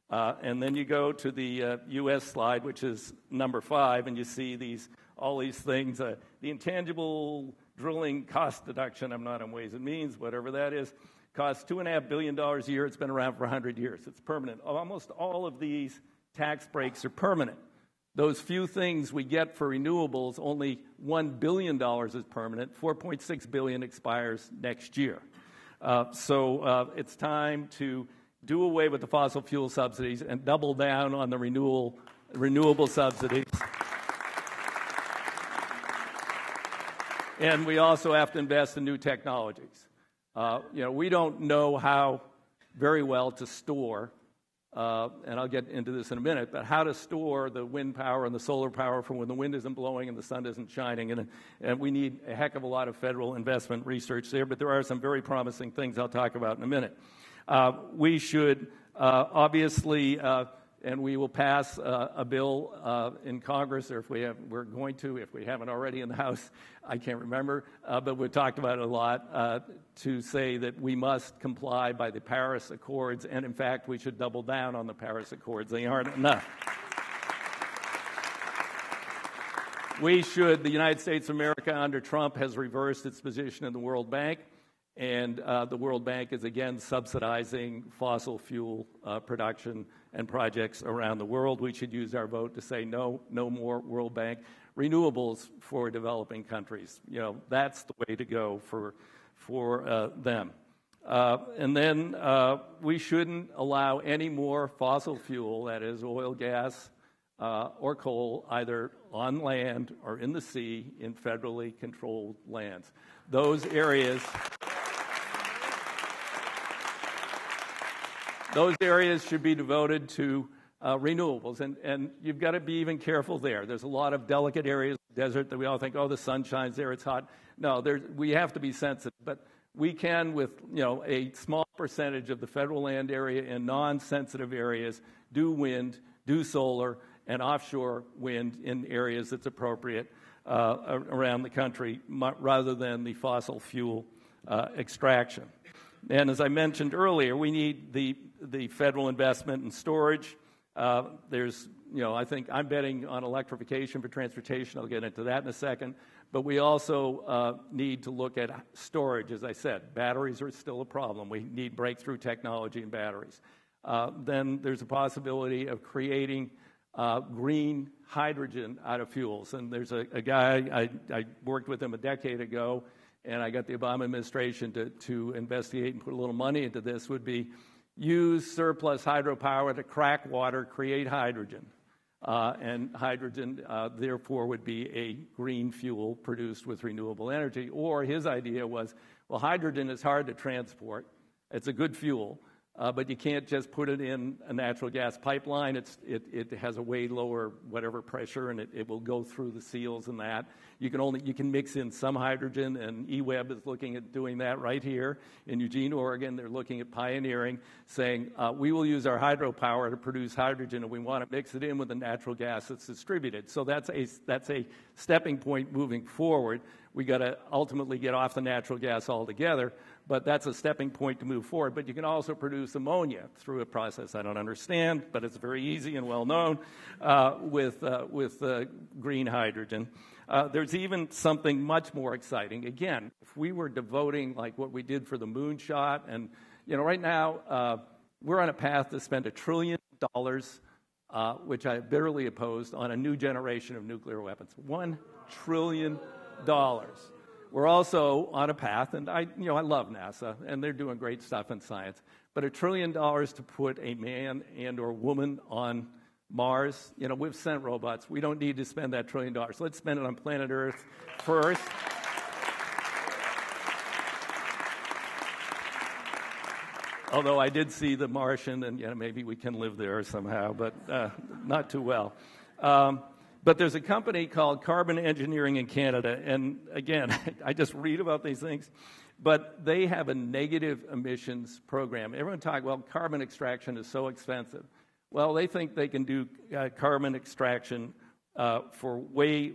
And then you go to the U.S. slide, which is number 5, and you see all these things. The intangible drilling cost deduction, I'm not on Ways and Means, whatever that is, costs $2.5 billion a year. It's been around for 100 years. It's permanent. Almost all of these tax breaks are permanent. Those few things we get for renewables, only $1 billion is permanent. $4.6 billion expires next year. So it's time to do away with the fossil fuel subsidies and double down on the renewable subsidies. And we also have to invest in new technologies. We don't know how very well to store, and I'll get into this in a minute, but how to store the wind power and the solar power from when the wind isn't blowing and the sun isn't shining. And we need a heck of a lot of federal investment research there, but there are some very promising things I'll talk about in a minute. We should obviously, and we will pass a bill in Congress, or if we haven't already in the House, I can't remember, but we've talked about it a lot, to say that we must comply by the Paris Accords, and in fact, we should double down on the Paris Accords. They aren't enough. The United States of America under Trump has reversed its position in the World Bank. And the World Bank is again subsidizing fossil fuel production and projects around the world. We should use our vote to say no more World Bank renewables for developing countries. That's the way to go for them. And then we shouldn't allow any more fossil fuel, that is oil, gas, or coal, either on land or in the sea in federally controlled lands. Those areas should be devoted to renewables, and you've got to be even careful there. There's a lot of delicate areas, desert, that we all think, the sun shines there, it's hot. No, we have to be sensitive, but we can, with a small percentage of the federal land area in non-sensitive areas, do wind, do solar, and offshore wind in areas that's appropriate around the country, rather than the fossil fuel extraction. And as I mentioned earlier, we need the federal investment in storage. I think I'm betting on electrification for transportation. I'll get into that in a second. But we also need to look at storage, as I said. Batteries are still a problem. We need breakthrough technology in batteries. Then there's a possibility of creating green hydrogen out of fuels. And there's a guy, I worked with him a decade ago, and I got the Obama administration to investigate and put a little money into this, would be use surplus hydropower to crack water, create hydrogen. And hydrogen, therefore, would be a green fuel produced with renewable energy. Or his idea was, hydrogen is hard to transport. It's a good fuel. But you can't just put it in a natural gas pipeline. It has a way lower whatever pressure, and it will go through the seals and that. You can mix in some hydrogen, and eWeb is looking at doing that right here in Eugene, Oregon. They're looking at pioneering, saying we will use our hydropower to produce hydrogen, and we want to mix it in with the natural gas that's distributed. So that's a stepping point moving forward. We got to ultimately get off the natural gas altogether. But that's a stepping point to move forward. But you can also produce ammonia through a process I don't understand, but it's very easy and well known with green hydrogen. There's even something much more exciting. Again, if we were devoting like what we did for the moonshot, and right now we're on a path to spend $1 trillion, which I bitterly opposed, on a new generation of nuclear weapons. $1 trillion. We're also on a path, and I love NASA, and they're doing great stuff in science, but $1 trillion to put a man and or woman on Mars. We've sent robots. We don't need to spend that $1 trillion. Let's spend it on planet Earth first. Although I did see The Martian, and maybe we can live there somehow, but not too well. But there's a company called Carbon Engineering in Canada, and again, I just read about these things, but they have a negative emissions program. Everyone talks, carbon extraction is so expensive. Well, they think they can do carbon extraction for way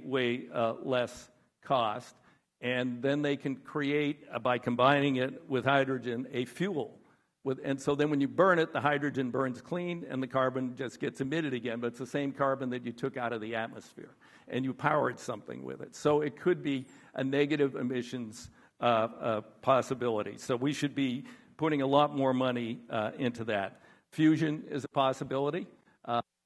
less cost, and then they can create, by combining it with hydrogen, a fuel And so then when you burn it, the hydrogen burns clean and the carbon just gets emitted again, but it's the same carbon that you took out of the atmosphere, and you powered something with it. So it could be a negative emissions possibility. So we should be putting a lot more money into that. Fusion is a possibility.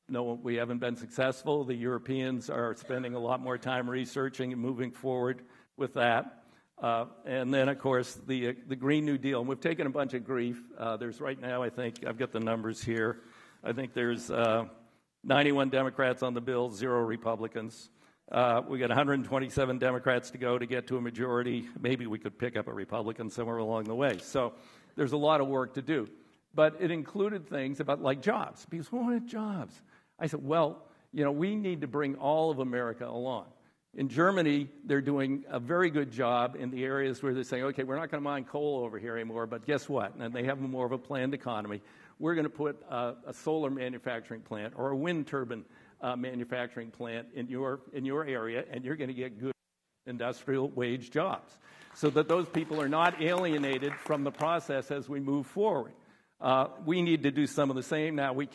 No, we haven't been successful. The Europeans are spending a lot more time researching and moving forward with that. And then, of course, the Green New Deal. And we've taken a bunch of grief. There's right now, I think, I've got the numbers here. I think there's 91 Democrats on the bill, 0 Republicans. We got 127 Democrats to go to get to a majority. Maybe we could pick up a Republican somewhere along the way. So there's a lot of work to do. But it included things about like jobs. People wanted jobs. I said, well, we need to bring all of America along. In Germany, they're doing a very good job in the areas where they're saying, okay, we're not going to mine coal over here anymore, but guess what? And they have more of a planned economy. We're going to put a solar manufacturing plant or a wind turbine manufacturing plant in your area, and you're going to get good industrial wage jobs so that those people are not alienated from the process as we move forward. We need to do some of the same. Now, we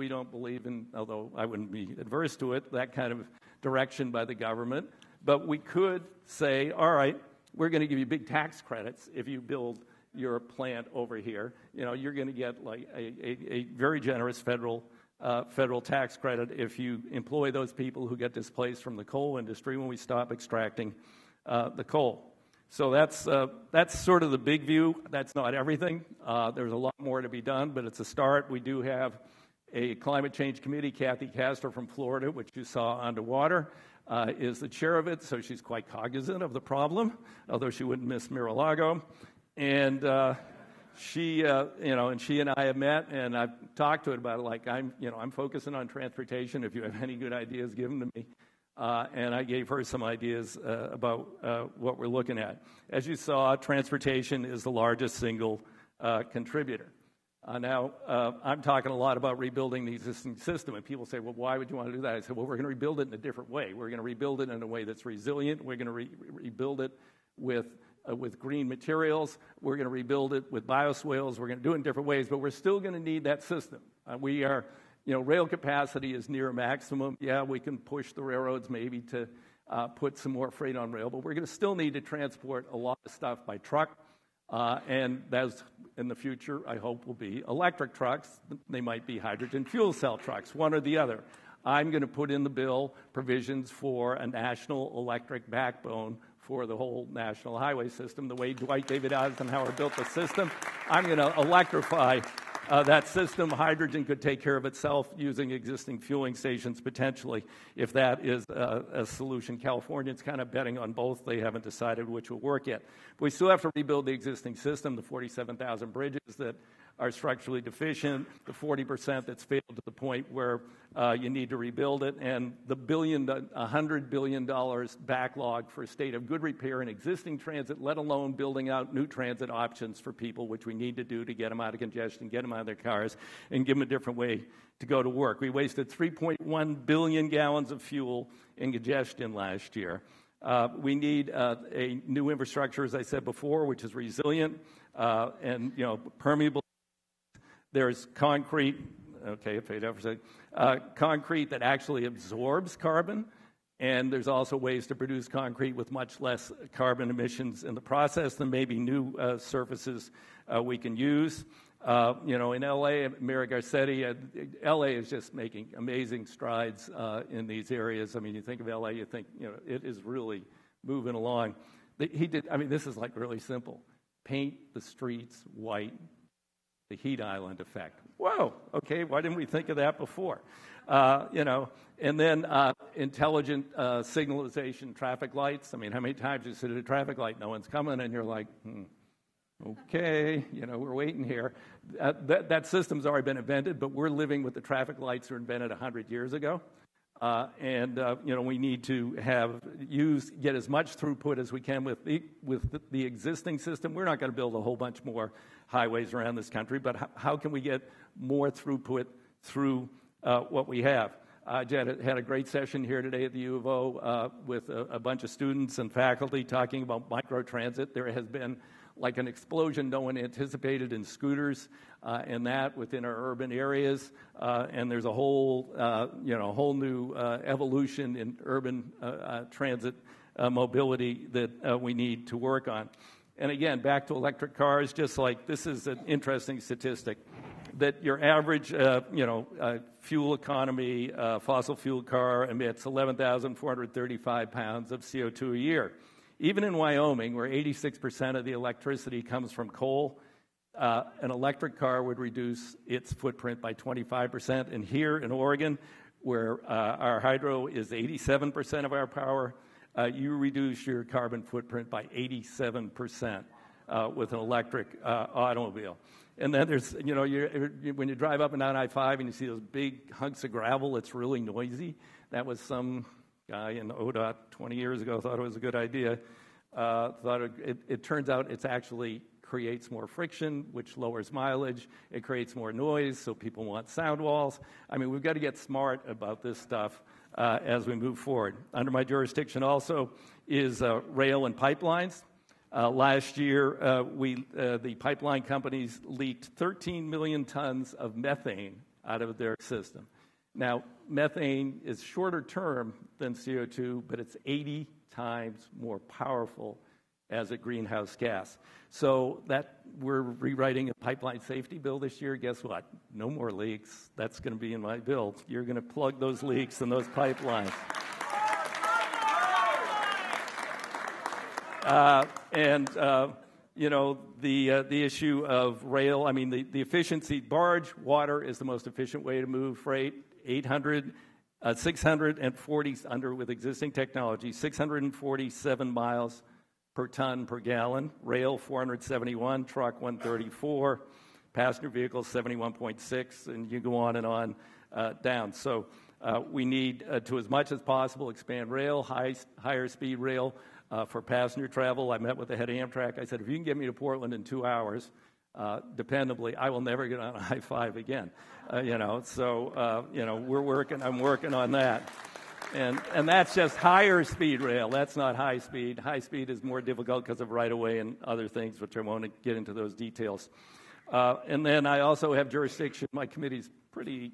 don't believe in, although I wouldn't be adverse to it, that kind of direction by the government. But we could say, all right, we're going to give you big tax credits if you build your plant over here. You're going to get like a very generous federal tax credit if you employ those people who get displaced from the coal industry when we stop extracting the coal. So that's sort of the big view. That's not everything. There's a lot more to be done, but it's a start. We do have a climate change committee. Kathy Castor from Florida, which you saw underwater, is the chair of it. So she's quite cognizant of the problem, although she wouldn't miss Mar-a-Lago. And she and I have met, and I've talked to it about it. Like I'm focusing on transportation. If you have any good ideas, give them to me. And I gave her some ideas about what we're looking at. As you saw, transportation is the largest single contributor. Now, I'm talking a lot about rebuilding the existing system, and people say, well, why would you want to do that? I said, well, we're going to rebuild it in a different way. We're going to rebuild it in a way that's resilient. We're going to rebuild it with green materials. We're going to rebuild it with bioswales. We're going to do it in different ways, but we're still going to need that system. Rail capacity is near maximum. Yeah, we can push the railroads maybe to put some more freight on rail, but we're going to still need to transport a lot of stuff by truck. And that's in the future, I hope, will be electric trucks. They might be hydrogen fuel cell trucks, one or the other. I'm going to put in the bill provisions for a national electric backbone for the whole national highway system, the way Dwight David Eisenhower built the system. I'm going to electrify that system. Hydrogen could take care of itself using existing fueling stations potentially, if that is a solution. Californians kind of betting on both. They haven't decided which will work yet. But we still have to rebuild the existing system, the 47,000 bridges that are structurally deficient, the 40% that's failed to the point where you need to rebuild it, and the $100 billion backlog for a state of good repair in existing transit, let alone building out new transit options for people, which we need to do to get them out of congestion, get them out of their cars, and give them a different way to go to work. We wasted 3.1 billion gallons of fuel in congestion last year. We need a new infrastructure, as I said before, which is resilient and permeable. There's concrete, concrete that actually absorbs carbon, and there's also ways to produce concrete with much less carbon emissions in the process. There may be new surfaces we can use. In L.A., Mayor Garcetti, L.A. is just making amazing strides in these areas. I mean, you think of L.A., you think, it is really moving along. This is like really simple. Paint the streets white. The heat island effect. Whoa, okay, why didn't we think of that before? And then intelligent signalization traffic lights. I mean, how many times you sit at a traffic light, no one's coming, and you're like, okay, we're waiting here. That system's already been invented, but we're living with the traffic lights that were invented 100 years ago. We need to get as much throughput as we can with the existing system. We're not going to build a whole bunch more highways around this country, but how can we get more throughput through what we have? I had a great session here today at the U of O with a bunch of students and faculty talking about microtransit. There has been like an explosion no one anticipated in scooters and that within our urban areas. And there's a whole, whole new evolution in urban transit mobility that we need to work on. And again, back to electric cars, just like this is an interesting statistic, that your average, fuel economy fossil fuel car emits 11,435 pounds of CO2 a year. Even in Wyoming, where 86% of the electricity comes from coal, an electric car would reduce its footprint by 25%. And here in Oregon, where our hydro is 87% of our power, you reduce your carbon footprint by 87% with an electric automobile. And then there's, when you drive up and down I-5 and you see those big hunks of gravel, it's really noisy. That was some guy in ODOT 20 years ago thought it was a good idea. It turns out it actually creates more friction, which lowers mileage. It creates more noise, so people want sound walls. I mean, we've got to get smart about this stuff as we move forward. Under my jurisdiction also is rail and pipelines. Last year, the pipeline companies leaked 13 million tons of methane out of their system. Now, methane is shorter term than CO2, but it's 80 times more powerful as a greenhouse gas. So that we're rewriting a pipeline safety bill this year. Guess what? No more leaks. That's going to be in my bill. You're going to plug those leaks in those pipelines. The issue of rail, I mean, the efficiency, barge, water is the most efficient way to move freight. 640, under with existing technology, 647 miles per ton per gallon. Rail, 471, truck, 134, passenger vehicles, 71.6, and you go on and on down. So we need to, as much as possible, expand rail, higher speed rail, for passenger travel. I met with the head of Amtrak. I said, if you can get me to Portland in 2 hours, dependably, I will never get on I-5 again. We're working. I'm working on that, and that's just higher speed rail. That's not high speed. High speed is more difficult because of right of way and other things, which I won't get into those details. And then I also have jurisdiction. My committee's pretty.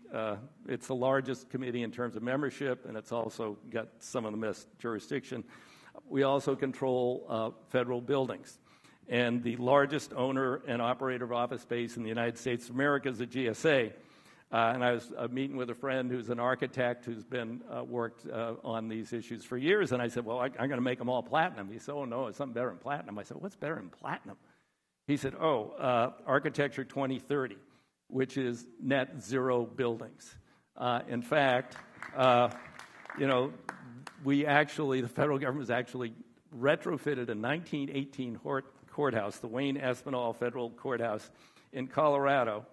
It's the largest committee in terms of membership, and it's also got some of the best jurisdiction. We also control federal buildings. And the largest owner and operator of office space in the United States of America is the GSA. And I was meeting with a friend who's an architect who's been worked on these issues for years. And I said, well, I'm going to make them all platinum. He said, oh, no, it's something better than platinum. I said, what's better than platinum? He said, Architecture 2030, which is net zero buildings. In fact, the federal government has actually retrofitted a 1918 courthouse, the Wayne Espinal Federal Courthouse in Colorado,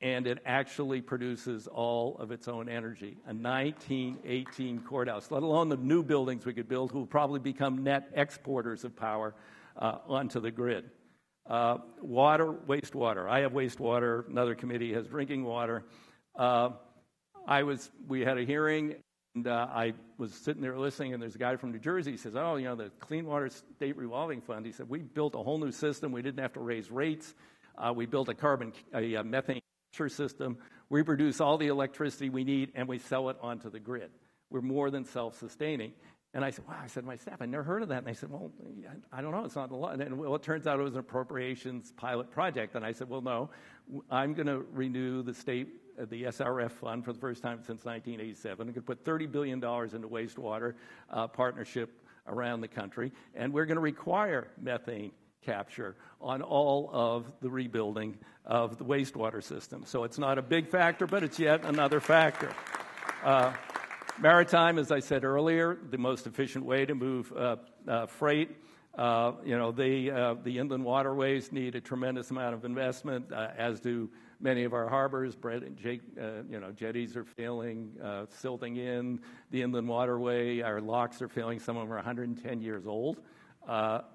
and it actually produces all of its own energy. A 1918 courthouse, let alone the new buildings we could build, who will probably become net exporters of power onto the grid. Water, wastewater. I have wastewater. Another committee has drinking water. We had a hearing. And I was sitting there listening, and there's a guy from New Jersey. He says, the Clean Water State Revolving Fund. He said, we built a whole new system. We didn't have to raise rates. We built a methane capture system. We produce all the electricity we need, and we sell it onto the grid. We're more than self-sustaining. And I said, wow, I said to my staff, I never heard of that. And they said, well, I don't know, it's not the law. And it turns out it was an appropriations pilot project. And I said, well, no, I'm going to renew the SRF fund for the first time since 1987. I'm going to put $30 billion into wastewater partnership around the country. And we're going to require methane capture on all of the rebuilding of the wastewater system. So it's not a big factor, but it's yet another factor. Maritime, as I said earlier, the most efficient way to move freight. The inland waterways need a tremendous amount of investment, as do many of our harbors. Jetties are failing, silting in. The inland waterway, our locks are failing. Some of them are 110 years old. But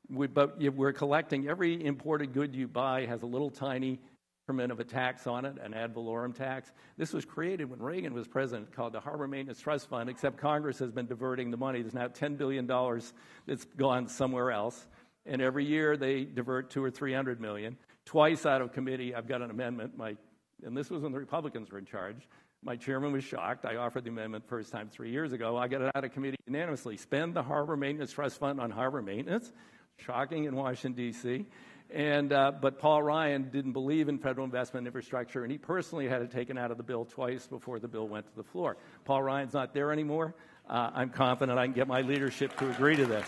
we're collecting. Every imported good you buy has a little tiny increment of a tax on it, an ad valorem tax. This was created when Reagan was president, called the Harbor Maintenance Trust Fund, except Congress has been diverting the money. There's now $10 billion that's gone somewhere else. and every year they divert $200 or $300 million. Twice out of committee, I've got an amendment. And this was when the Republicans were in charge. My chairman was shocked. I offered the amendment first time 3 years ago. I got it out of committee unanimously. Spend the Harbor Maintenance Trust Fund on harbor maintenance. Shocking in Washington, D.C. But Paul Ryan didn't believe in federal investment in infrastructure, and he personally had it taken out of the bill twice before the bill went to the floor. Paul Ryan's not there anymore. I'm confident I can get my leadership to agree to this.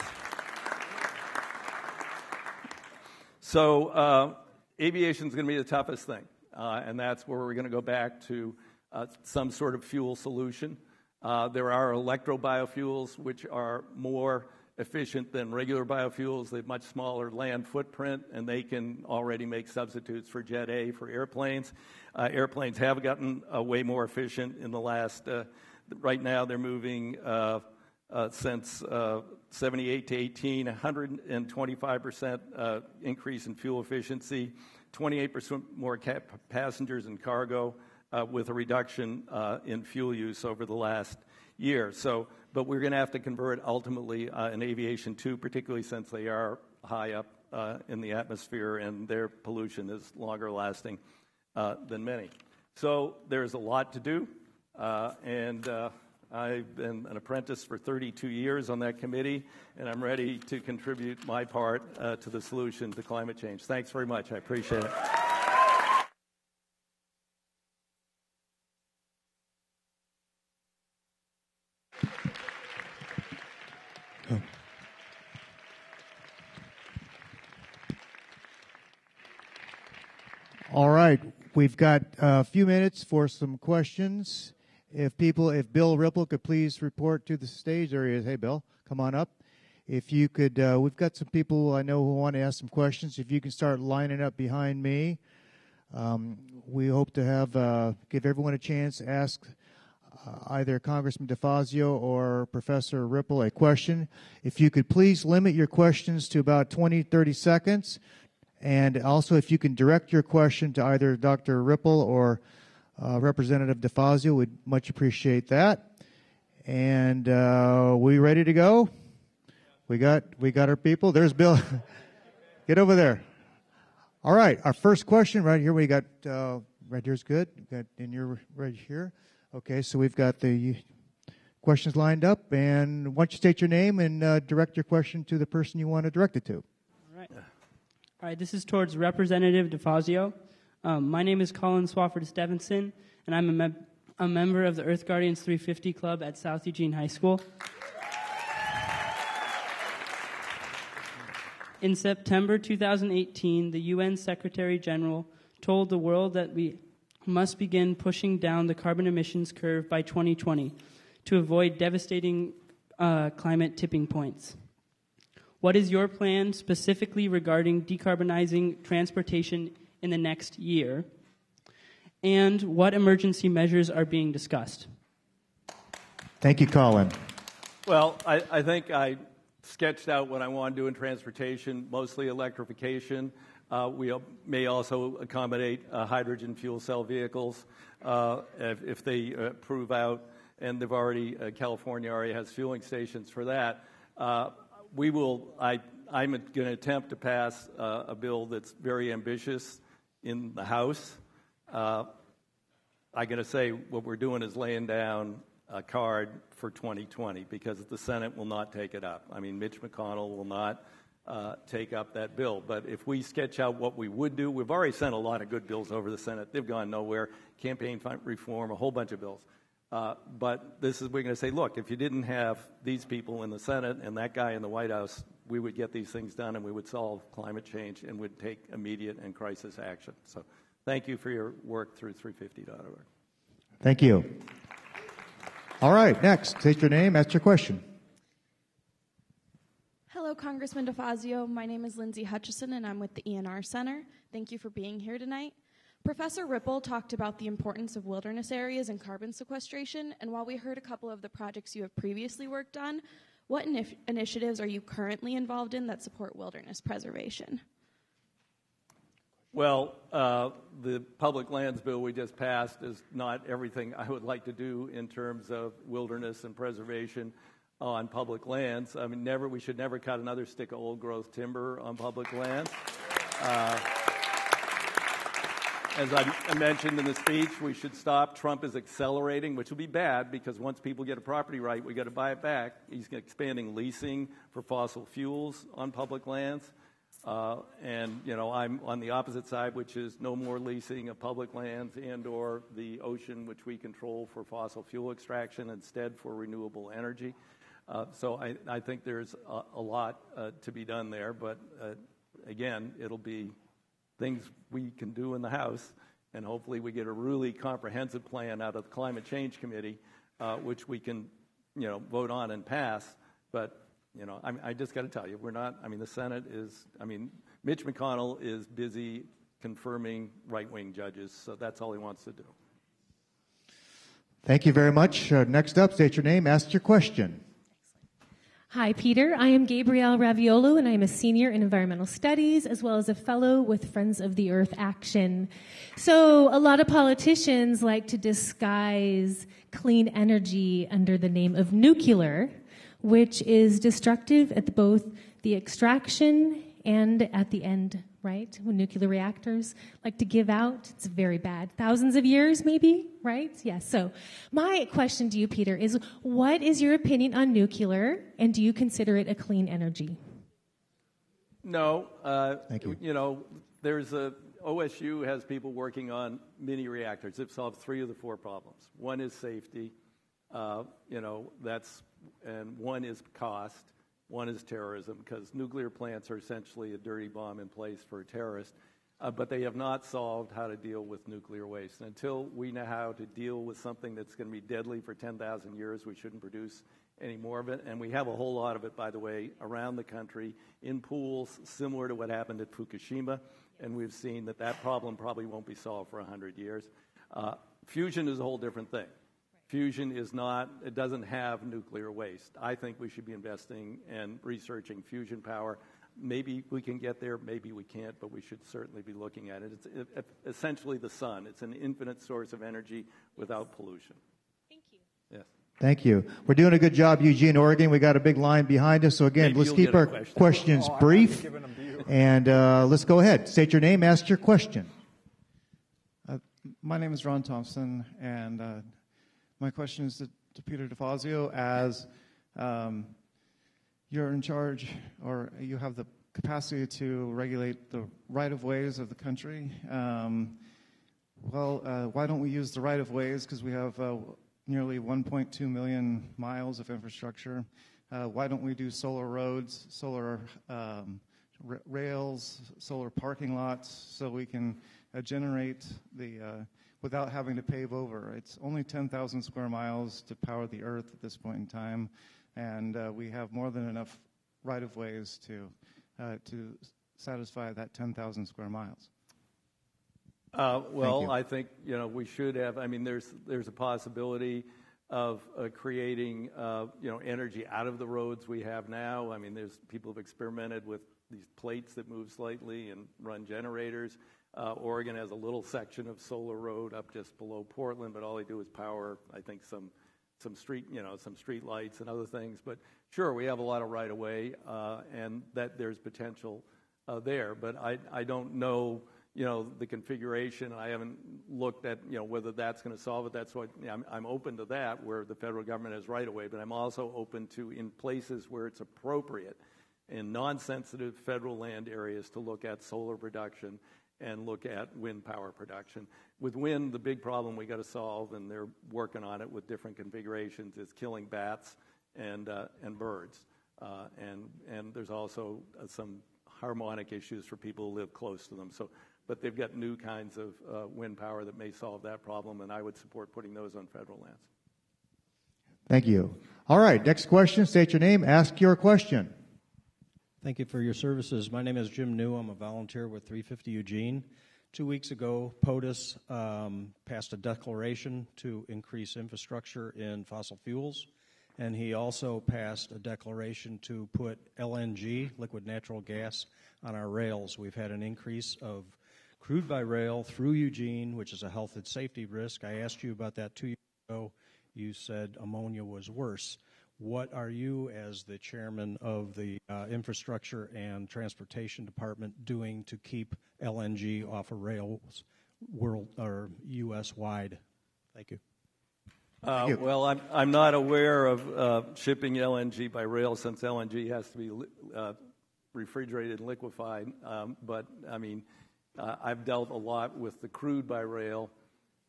So aviation is going to be the toughest thing, and that's where we're going to go back to some sort of fuel solution. There are electro-biofuels, which are more efficient than regular biofuels. They have much smaller land footprint, and they can already make substitutes for Jet A for airplanes. Airplanes have gotten way more efficient in the last, right now they're moving since 78 to 18, 125% increase in fuel efficiency, 28% more passengers and cargo, with a reduction in fuel use over the last year. But we're going to have to convert ultimately in aviation too, particularly since they are high up in the atmosphere and their pollution is longer lasting than many. So there's a lot to do, and I've been an apprentice for 32 years on that committee, and I'm ready to contribute my part to the solution to climate change. Thanks very much. I appreciate it. All right, we've got a few minutes for some questions. If Bill Ripple could please report to the stage. There he is. Hey, Bill, come on up. If you could, we've got some people I know who want to ask some questions. If you can start lining up behind me. We hope to give everyone a chance to ask either Congressman DeFazio or Professor Ripple a question. If you could please limit your questions to about 20, 30 seconds. And also, if you can direct your question to either Dr. Ripple or Representative DeFazio, we'd much appreciate that. And we ready to go? We got our people. There's Bill. Get over there. All right, our first question right here. We got right here's good. And you're right here. Okay, so we've got the questions lined up. And why don't you state your name and direct your question to the person you want to direct it to? All right, this is towards Representative DeFazio. My name is Colin Swafford Stevenson, and I'm a member of the Earth Guardians 350 Club at South Eugene High School. In September 2018, the UN Secretary General told the world that we must begin pushing down the carbon emissions curve by 2020 to avoid devastating climate tipping points. What is your plan specifically regarding decarbonizing transportation in the next year? And what emergency measures are being discussed? Thank you, Colin. Well, I think I sketched out what I want to do in transportation, mostly electrification. We may also accommodate hydrogen fuel cell vehicles if they prove out, and they've already, California already has fueling stations for that. I'm going to attempt to pass a bill that's very ambitious in the House. I got to say, what we're doing is laying down a card for 2020 because the Senate will not take it up. I mean, Mitch McConnell will not take up that bill. But if we sketch out what we would do, we've already sent a lot of good bills over the Senate. They've gone nowhere. Campaign fund reform, a whole bunch of bills. But we're going to say, look, if you didn't have these people in the Senate and that guy in the White House, we would get these things done and we would solve climate change and would take immediate and crisis action. So thank you for your work through 350.org. Thank you. All right, next, state your name, ask your question. Hello, Congressman DeFazio. My name is Lindsay Hutchison, and I'm with the ENR Center. Thank you for being here tonight. Professor Ripple talked about the importance of wilderness areas and carbon sequestration, and while we heard a couple of the projects you have previously worked on, what initiatives are you currently involved in that support wilderness preservation? Well, the public lands bill we just passed is not everything I would like to do in terms of wilderness and preservation. on public lands. I mean, we should never cut another stick of old-growth timber on public lands. As I mentioned in the speech, we should stop. Trump is accelerating, which will be bad because once people get a property right, we got to buy it back. He's expanding leasing for fossil fuels on public lands. And, I'm on the opposite side, which is no more leasing of public lands and or the ocean, which we control for fossil fuel extraction, instead for renewable energy. So I think there's a lot to be done there. But, again, it'll be things we can do in the House, and hopefully we get a really comprehensive plan out of the Climate Change Committee, which we can, vote on and pass. But, I just got to tell you, the Senate is, Mitch McConnell is busy confirming right-wing judges, so that's all he wants to do. Thank you very much. Next up, state your name, ask your question. Hi, Peter. I am Gabrielle Raviolo, and I am a senior in environmental studies, as well as a fellow with Friends of the Earth Action. So a lot of politicians like to disguise clean energy under the name of nuclear, which is destructive at both the extraction and at the end, right? When nuclear reactors like to give out, it's very bad. Thousands of years, maybe, right? Yes. So my question to you, Peter, is what is your opinion on nuclear, and do you consider it a clean energy? No. Thank you. OSU has people working on mini reactors. They've solved 3 of the 4 problems. One is safety, and one is cost. One is terrorism, because nuclear plants are essentially a dirty bomb in place for a terrorist. But they have not solved how to deal with nuclear waste. And until we know how to deal with something that's going to be deadly for 10,000 years, we shouldn't produce any more of it. And we have a whole lot of it, by the way, around the country in pools, similar to what happened at Fukushima. And we've seen that problem probably won't be solved for 100 years. Fusion is a whole different thing. Fusion it doesn't have nuclear waste. I think we should be investing and researching fusion power. Maybe we can get there, maybe we can't, but we should certainly be looking at it. It's essentially the sun. It's an infinite source of energy without pollution. Thank you. Yes. Thank you. We're doing a good job, Eugene, Oregon. We got a big line behind us. So again, let's keep our questions brief. And let's go ahead. State your name, ask your question. My name is Ron Thompson, and my question is to Peter DeFazio. As you're in charge, or you have the capacity to regulate the right-of-ways of the country, why don't we use the right-of-ways? Because we have nearly 1.2 million miles of infrastructure. Why don't we do solar roads, solar rails, solar parking lots, so we can generate without having to pave over? It's only 10,000 square miles to power the Earth at this point in time, and we have more than enough right-of-ways to satisfy that 10,000 square miles. I think we should have. There's a possibility of creating energy out of the roads we have now. There's people have experimented with these plates that move slightly and run generators. Oregon has a little section of solar road up just below Portland, but all they do is power, I think, some street lights and other things. But sure, we have a lot of right of way, and that there's potential there. But I don't know, the configuration. I haven't looked at, whether that's going to solve it. That's what I'm open to that, where the federal government has right of way. But I'm also open to, in places where it's appropriate, in non-sensitive federal land areas, to look at solar production and look at wind power production. With wind, the big problem we got to solve, and they're working on it with different configurations, is killing bats and birds. And there's also some harmonic issues for people who live close to them. But they've got new kinds of wind power that may solve that problem, and I would support putting those on federal lands. Thank you. All right, next question. State your name, ask your question. Thank you for your services. My name is Jim New. I'm a volunteer with 350 Eugene. 2 weeks ago, POTUS passed a declaration to increase infrastructure in fossil fuels, and he also passed a declaration to put LNG, liquid natural gas, on our rails. We've had an increase of crude by rail through Eugene, which is a health and safety risk. I asked you about that 2 years ago. You said ammonia was worse. what are you, as the chairman of the Infrastructure and Transportation Department, doing to keep LNG off of rails world or U.S. wide? Thank you. Well, I'm not aware of shipping LNG by rail, since LNG has to be refrigerated and liquefied. But I mean, I've dealt a lot with the crude by rail,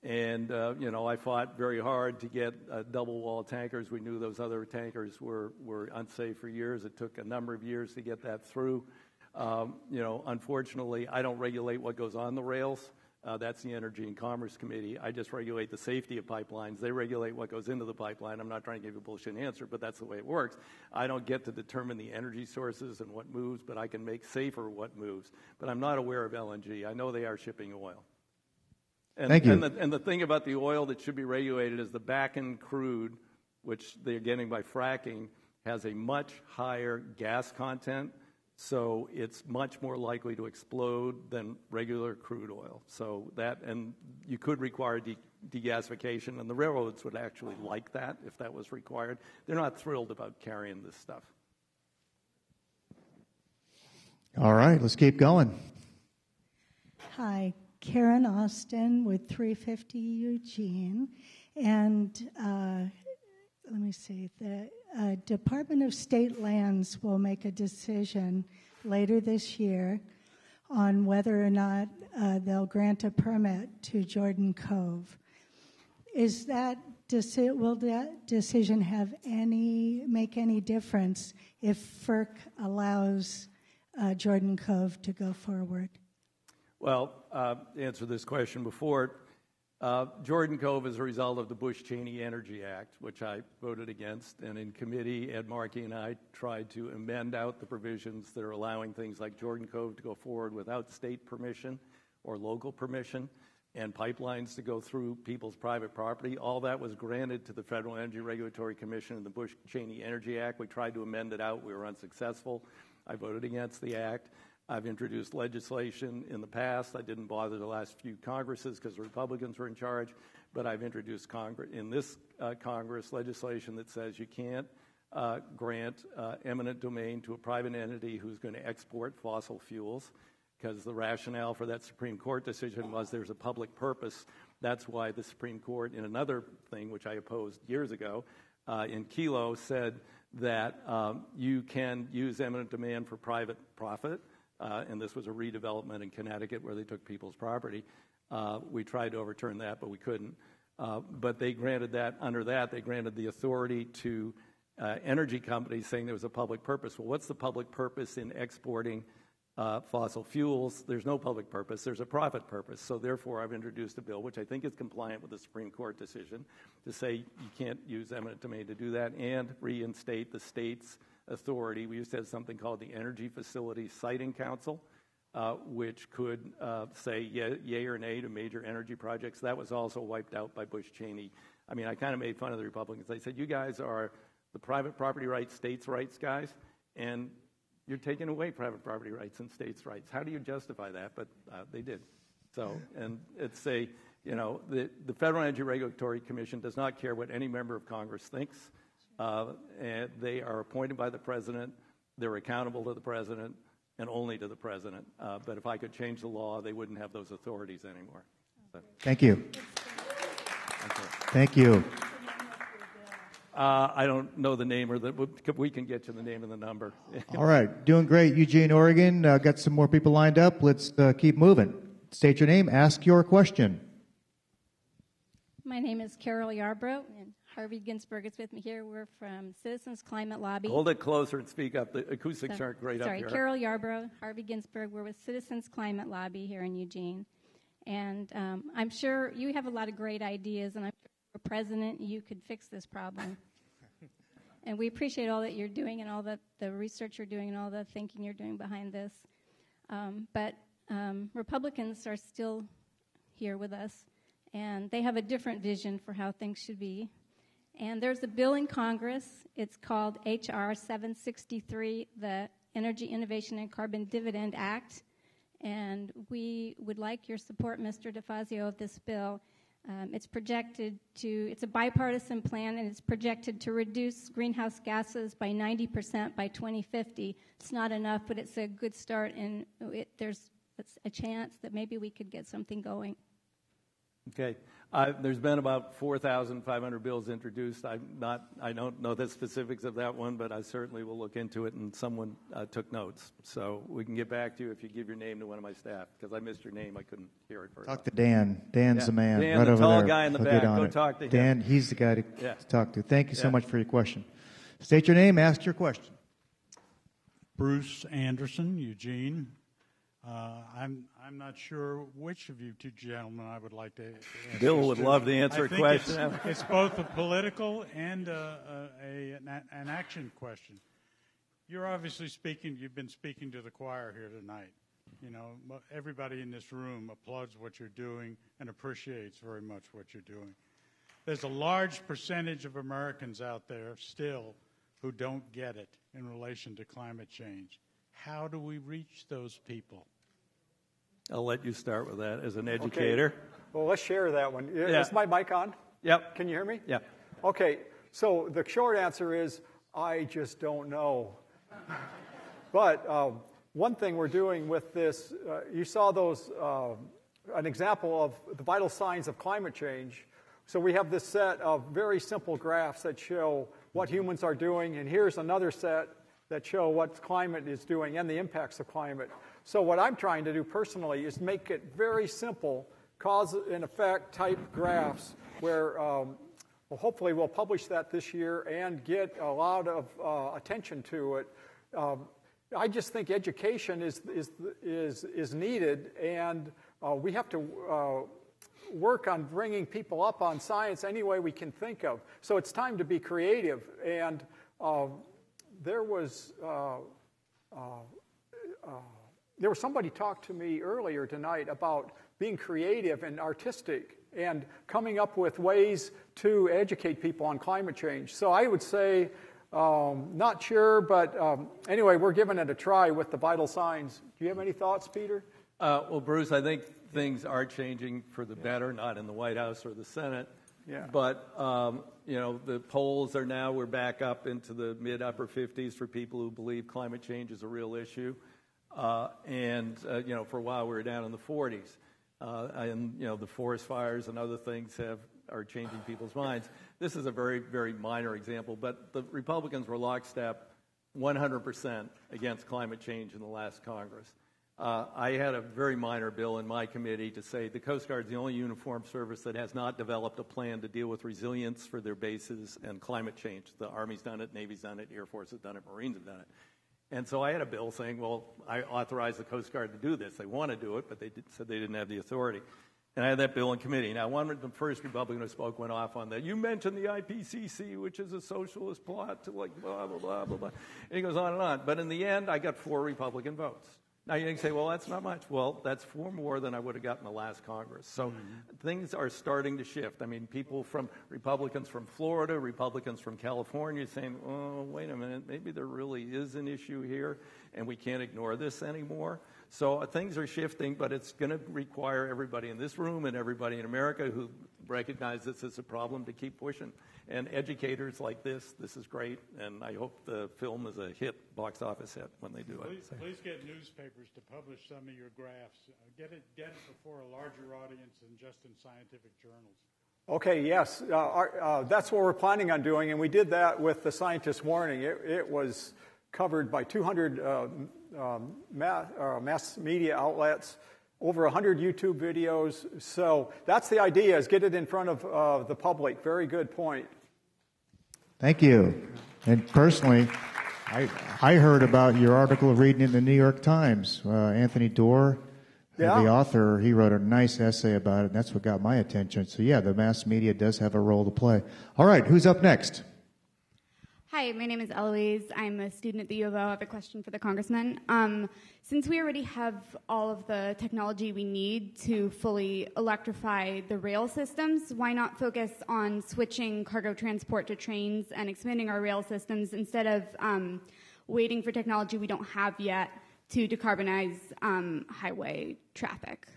and I fought very hard to get double wall tankers. We knew those other tankers were unsafe for years. It took a number of years to get that through. Unfortunately, I don't regulate what goes on the rails. That's the Energy and Commerce Committee. I just regulate the safety of pipelines. They regulate what goes into the pipeline. I'm not trying to give you a bullshit answer, but that's the way it works. I don't get to determine the energy sources and what moves, but I can make safer what moves. But I'm not aware of LNG. I know they are shipping oil. And, Thank you. And the thing about the oil that should be regulated is the back-end crude, which they're getting by fracking, has a much higher gas content. So it's much more likely to explode than regular crude oil. So that, and you could require degasification, and the railroads would actually like that if that was required. They're not thrilled about carrying this stuff. All right, let's keep going. Hi, Karen Austin with 350 Eugene. And let me see, the Department of State Lands will make a decision later this year on whether or not they'll grant a permit to Jordan Cove. Is that will that decision make any difference if FERC allows Jordan Cove to go forward? Well, answer this question before. Jordan Cove is a result of the Bush-Cheney Energy Act, which I voted against, and in committee, Ed Markey and I tried to amend out the provisions that are allowing things like Jordan Cove to go forward without state permission or local permission, and pipelines to go through people's private property. All that was granted to the Federal Energy Regulatory Commission in the Bush-Cheney Energy Act. We tried to amend it out. We were unsuccessful. I voted against the act. I've introduced legislation in the past. I didn't bother the last few Congresses because the Republicans were in charge, but I've introduced in this Congress legislation that says you can't grant eminent domain to a private entity who's going to export fossil fuels, because the rationale for that Supreme Court decision was there's a public purpose. That's why the Supreme Court, in another thing which I opposed years ago, in Kelo, said that you can use eminent domain for private profit. And this was a redevelopment in Connecticut where they took people's property. We tried to overturn that, but we couldn't. But they granted that, under that, they granted the authority to energy companies, saying there was a public purpose. Well, what's the public purpose in exporting fossil fuels? There's no public purpose. There's a profit purpose. So therefore, I've introduced a bill, which I think is compliant with the Supreme Court decision, to say you can't use eminent domain to do that, and reinstate the state's authority. We used to have something called the Energy Facility Siting Council, which could say yay or nay to major energy projects. That was also wiped out by Bush-Cheney. I mean, I kind of made fun of the Republicans. They said, you guys are the private property rights, states' rights guys, and you're taking away private property rights and states' rights. How do you justify that? But they did. So, and it's the Federal Energy Regulatory Commission does not care what any member of Congress thinks. And they are appointed by the president. They're accountable to the president and only to the president. But if I could change the law, they wouldn't have those authorities anymore. So. Thank you. Thank you. I don't know the name, or we can get you the name and the number. All right, doing great, Eugene, Oregon. Got some more people lined up. Let's keep moving. State your name. Ask your question. My name is Carol Yarbrough, and Harvey Ginsburg is with me here. We're from Citizens Climate Lobby. Hold it closer and speak up. The acoustics aren't great up here. Sorry, Carol Yarbrough, Harvey Ginsburg. We're with Citizens Climate Lobby here in Eugene. And I'm sure you have a lot of great ideas, and I'm sure if you're president, you could fix this problem. And we appreciate all that you're doing and all the research you're doing and all the thinking you're doing behind this. But Republicans are still here with us, and they have a different vision for how things should be. And there's a bill in Congress. It's called H.R. 763, the Energy Innovation and Carbon Dividend Act. And we would like your support, Mr. DeFazio, of this bill. It's a bipartisan plan, and it's projected to reduce greenhouse gases by 90% by 2050. It's not enough, but it's a good start, and there's a chance that maybe we could get something going. Okay. There's been about 4,500 bills introduced. I don't know the specifics of that one, but I certainly will look into it, and someone took notes. So we can get back to you if you give your name to one of my staff, because I missed your name. I couldn't hear it very well. Talk to Dan. Dan's the man. Dan, right the over tall there. guy in the He'll back. get on Go it. talk to him. Dan, he's the guy to talk to. Thank you so Yeah. much for your question. State your name, ask your question. Bruce Anderson, Eugene. I'm not sure which of you two gentlemen I would like to ask. Bill would love to answer a question. It's both a political and an action question. You're obviously speaking. You've been speaking to the choir here tonight. You know, everybody in this room applauds what you're doing and appreciates very much what you're doing. There's a large percentage of Americans out there still who don't get it in relation to climate change. How do we reach those people? I'll let you start with that as an educator. Okay. Well, let's share that one. Yeah. Is my mic on? Yep. Can you hear me? Yeah. Okay, so the short answer is I just don't know. But one thing we're doing with this, you saw those, an example of the vital signs of climate change. So we have this set of very simple graphs that show what humans are doing, and here's another set that show what climate is doing and the impacts of climate. So what I'm trying to do personally is make it very simple, cause and effect type graphs where well, hopefully we'll publish that this year and get a lot of attention to it. I just think education is needed, and we have to work on bringing people up on science any way we can think of. So it's time to be creative, and there was somebody talked to me earlier tonight about being creative and artistic and coming up with ways to educate people on climate change. So I would say, not sure, but anyway, we're giving it a try with the vital signs. Do you have any thoughts, Peter? Well, Bruce, I think things are changing for the better, not in the White House or the Senate. Yeah. But, you know, the polls are now, we're back up into the mid-upper 50s for people who believe climate change is a real issue. And, you know, for a while we were down in the 40s. And, you know, the forest fires and other things are changing people's minds. This is a very, very minor example, but the Republicans were lockstep 100% against climate change in the last Congress. I had a very minor bill in my committee to say the Coast Guard is the only uniformed service that has not developed a plan to deal with resilience for their bases and climate change. The Army's done it, Navy's done it, Air Force has done it, Marines have done it. And so I had a bill saying, well, I authorized the Coast Guard to do this. They want to do it, but they said they didn't have the authority. And I had that bill in committee. Now, one of the first Republican who spoke went off on that. You mentioned the IPCC, which is a socialist plot to like blah, blah, blah, blah, blah. And he goes on and on. But in the end, I got 4 Republican votes. Now, you can say, well, that's not much. Well, that's 4 more than I would have gotten in the last Congress. So things are starting to shift. I mean, Republicans from Florida, Republicans from California saying, oh, wait a minute, maybe there really is an issue here, and we can't ignore this anymore. So things are shifting, but it's going to require everybody in this room and everybody in America who recognize this as a problem to keep pushing. And educators like this is great, and I hope the film is a hit, box office hit when they do it. Please get newspapers to publish some of your graphs. Get it before a larger audience than just in scientific journals. Okay, yes. That's what we're planning on doing, and we did that with the Scientist Warning. It was covered by 200 mass media outlets, over 100 YouTube videos. So that's the idea, is get it in front of the public. Very good point. Thank you. And personally, I heard about your article reading in the New York Times. Anthony Doerr, the author, he wrote a nice essay about it, and that's what got my attention. So yeah, the mass media does have a role to play. All right, who's up next? Hi, my name is Eloise. I'm a student at the U of O. I have a question for the congressman. Since we already have all of the technology we need to fully electrify the rail systems, why not focus on switching cargo transport to trains and expanding our rail systems instead of waiting for technology we don't have yet to decarbonize highway traffic?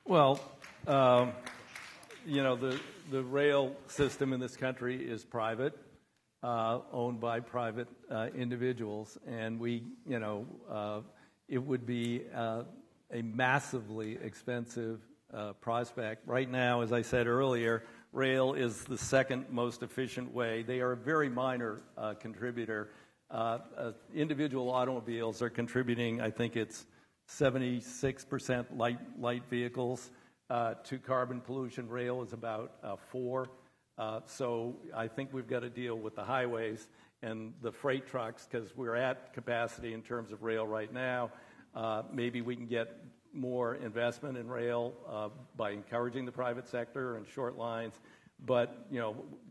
Well, the rail system in this country is private, owned by private individuals, and it would be a massively expensive prospect. Right now, as I said earlier, rail is the second most efficient way. They are a very minor contributor. Individual automobiles are contributing, I think it's 76% light vehicles to carbon pollution. Rail is about 4%. So I think we've got to deal with the highways and the freight trucks because we're at capacity in terms of rail right now. Maybe we can get more investment in rail by encouraging the private sector and short lines. But,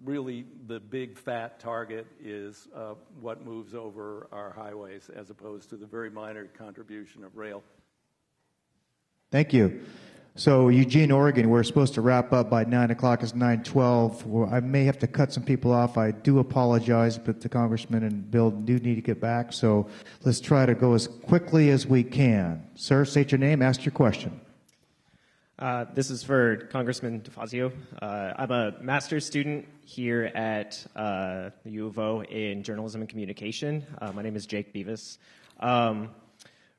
really the big fat target is what moves over our highways as opposed to the very minor contribution of rail. Thank you. So Eugene, Oregon, we're supposed to wrap up by 9 o'clock. It's 9:12. Well, I may have to cut some people off. I do apologize, but the Congressman and Bill do need to get back. So let's try to go as quickly as we can. Sir, state your name, ask your question. This is for Congressman DeFazio. I'm a master's student here at the U of O in journalism and communication. My name is Jake Beavis.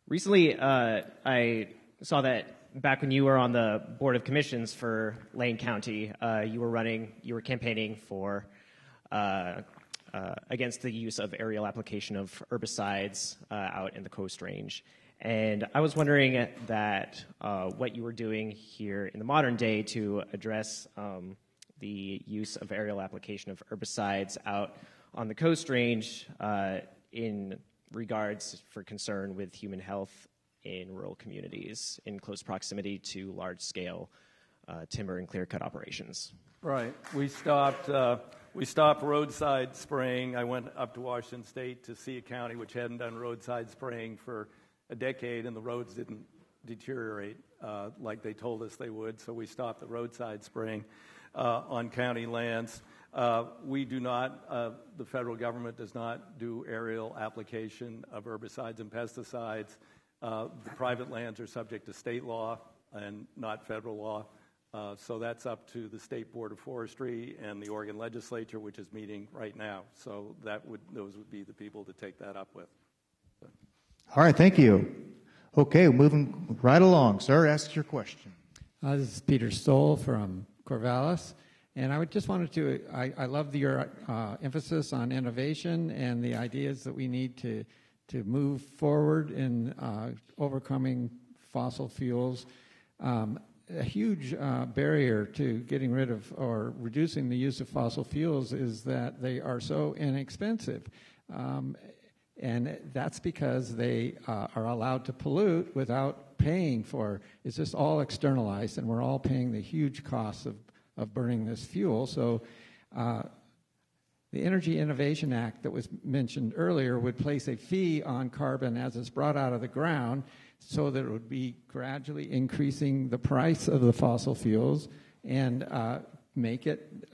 Recently, I saw that back when you were on the Board of Commissions for Lane County, you were campaigning for against the use of aerial application of herbicides out in the Coast Range. And I was wondering that what you were doing here in the modern day to address the use of aerial application of herbicides out on the Coast Range in regards for concern with human health in rural communities in close proximity to large-scale timber and clear-cut operations. Right. We stopped roadside spraying. I went up to Washington State to see a county which hadn't done roadside spraying for a decade, and the roads didn't deteriorate like they told us they would, so we stopped the roadside spraying on county lands. We do not, the federal government does not do aerial application of herbicides and pesticides. The private lands are subject to state law and not federal law, so that's up to the State Board of Forestry and the Oregon Legislature, which is meeting right now. So those would be the people to take that up with. All right, thank you. Okay, moving right along. Sir, ask your question. This is Peter Stoll from Corvallis. And I just wanted to, I love your emphasis on innovation and the ideas that we need to move forward in overcoming fossil fuels. A huge barrier to getting rid of or reducing the use of fossil fuels is that they are so inexpensive. And that's because they are allowed to pollute without paying for. It's just all externalized, and we're all paying the huge costs of burning this fuel. So the Energy Innovation Act that was mentioned earlier would place a fee on carbon as it's brought out of the ground so that it would be gradually increasing the price of the fossil fuels and make it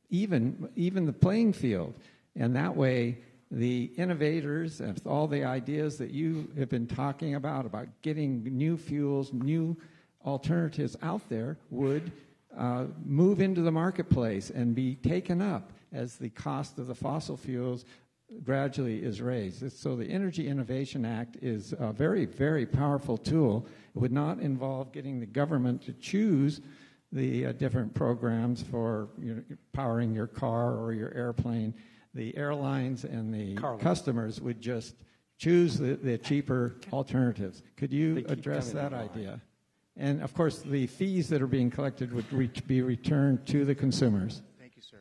even the playing field. And that way, the innovators and all the ideas that you have been talking about getting new fuels, new alternatives out there would move into the marketplace and be taken up as the cost of the fossil fuels gradually is raised. So the Energy Innovation Act is a very, very powerful tool. It would not involve getting the government to choose the different programs for powering your car or your airplane. The airlines and the customers would just choose the cheaper alternatives. Could you address that idea? And, of course, the fees that are being collected would be returned to the consumers. Thank you, sir.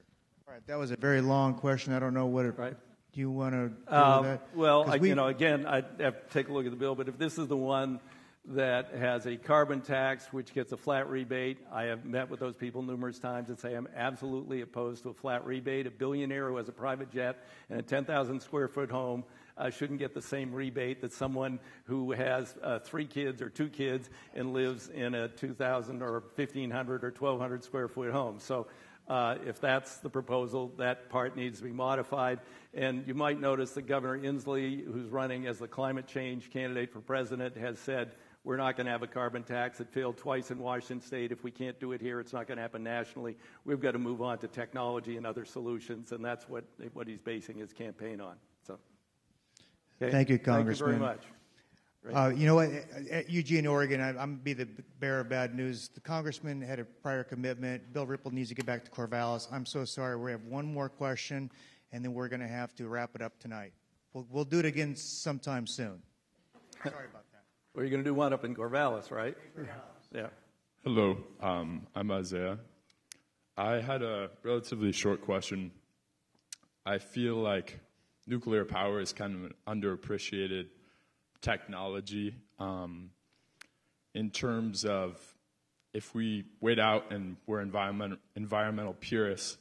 All right, that was a very long question. I don't know what it... Right. Do you want to do that? Well, again, I'd have to take a look at the bill, but if this is the one that has a carbon tax which gets a flat rebate, I have met with those people numerous times and say I'm absolutely opposed to a flat rebate. A billionaire who has a private jet and a 10,000 square foot home shouldn't get the same rebate that someone who has 3 kids or 2 kids and lives in a 2,000 or 1,500 or 1,200 square foot home. So if that's the proposal, that part needs to be modified. And you might notice that Governor Inslee, who's running as the climate change candidate for president, has said We're not going to have a carbon tax. It failed twice in Washington State. If we can't do it here, it's not going to happen nationally. We've got to move on to technology and other solutions, and that's what he's basing his campaign on. So, okay. Thank you, Congressman. Thank you very much. You know what? At Eugene, Oregon, I'm going to be the bearer of bad news. The congressman had a prior commitment. Bill Ripple needs to get back to Corvallis. I'm so sorry. We have one more question, and then we're going to have to wrap it up tonight. We'll do it again sometime soon. Sorry about that. Well, you're going to do one up in Corvallis, right? Yeah. Hello, I'm Isaiah. I had a relatively short question. I feel like nuclear power is kind of an underappreciated technology in terms of if we wait out and we're environmental purists,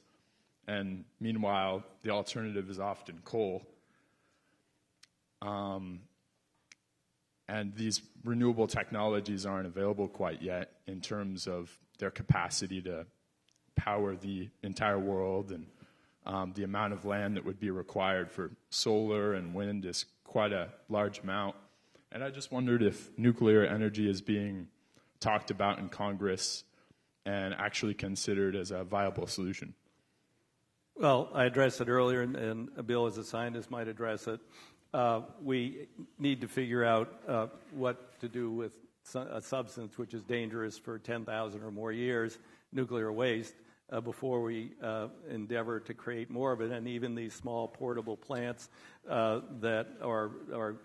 and meanwhile the alternative is often coal. And these renewable technologies aren't available quite yet in terms of their capacity to power the entire world, and the amount of land that would be required for solar and wind is quite a large amount. And I just wondered if nuclear energy is being talked about in Congress and actually considered as a viable solution. Well, I addressed it earlier, and Bill, as a scientist, might address it. We need to figure out what to do with a substance which is dangerous for 10,000 or more years, nuclear waste, before we endeavor to create more of it. And even these small portable plants that are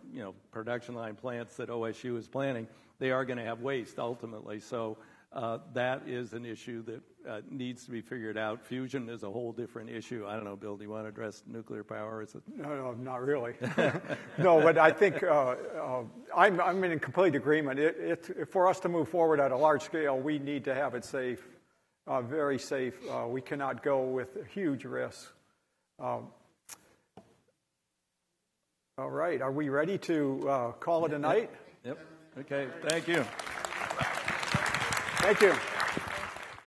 production line plants that OSU is planning, they are going to have waste ultimately. So that is an issue that needs to be figured out. Fusion is a whole different issue. I don't know, Bill, do you want to address nuclear power? Is it? No, not really. No, but I think I'm in complete agreement. For us to move forward at a large scale, we need to have it safe, very safe. We cannot go with huge risks. All right, are we ready to call it a night? Yep. Okay, thank you. Thank you.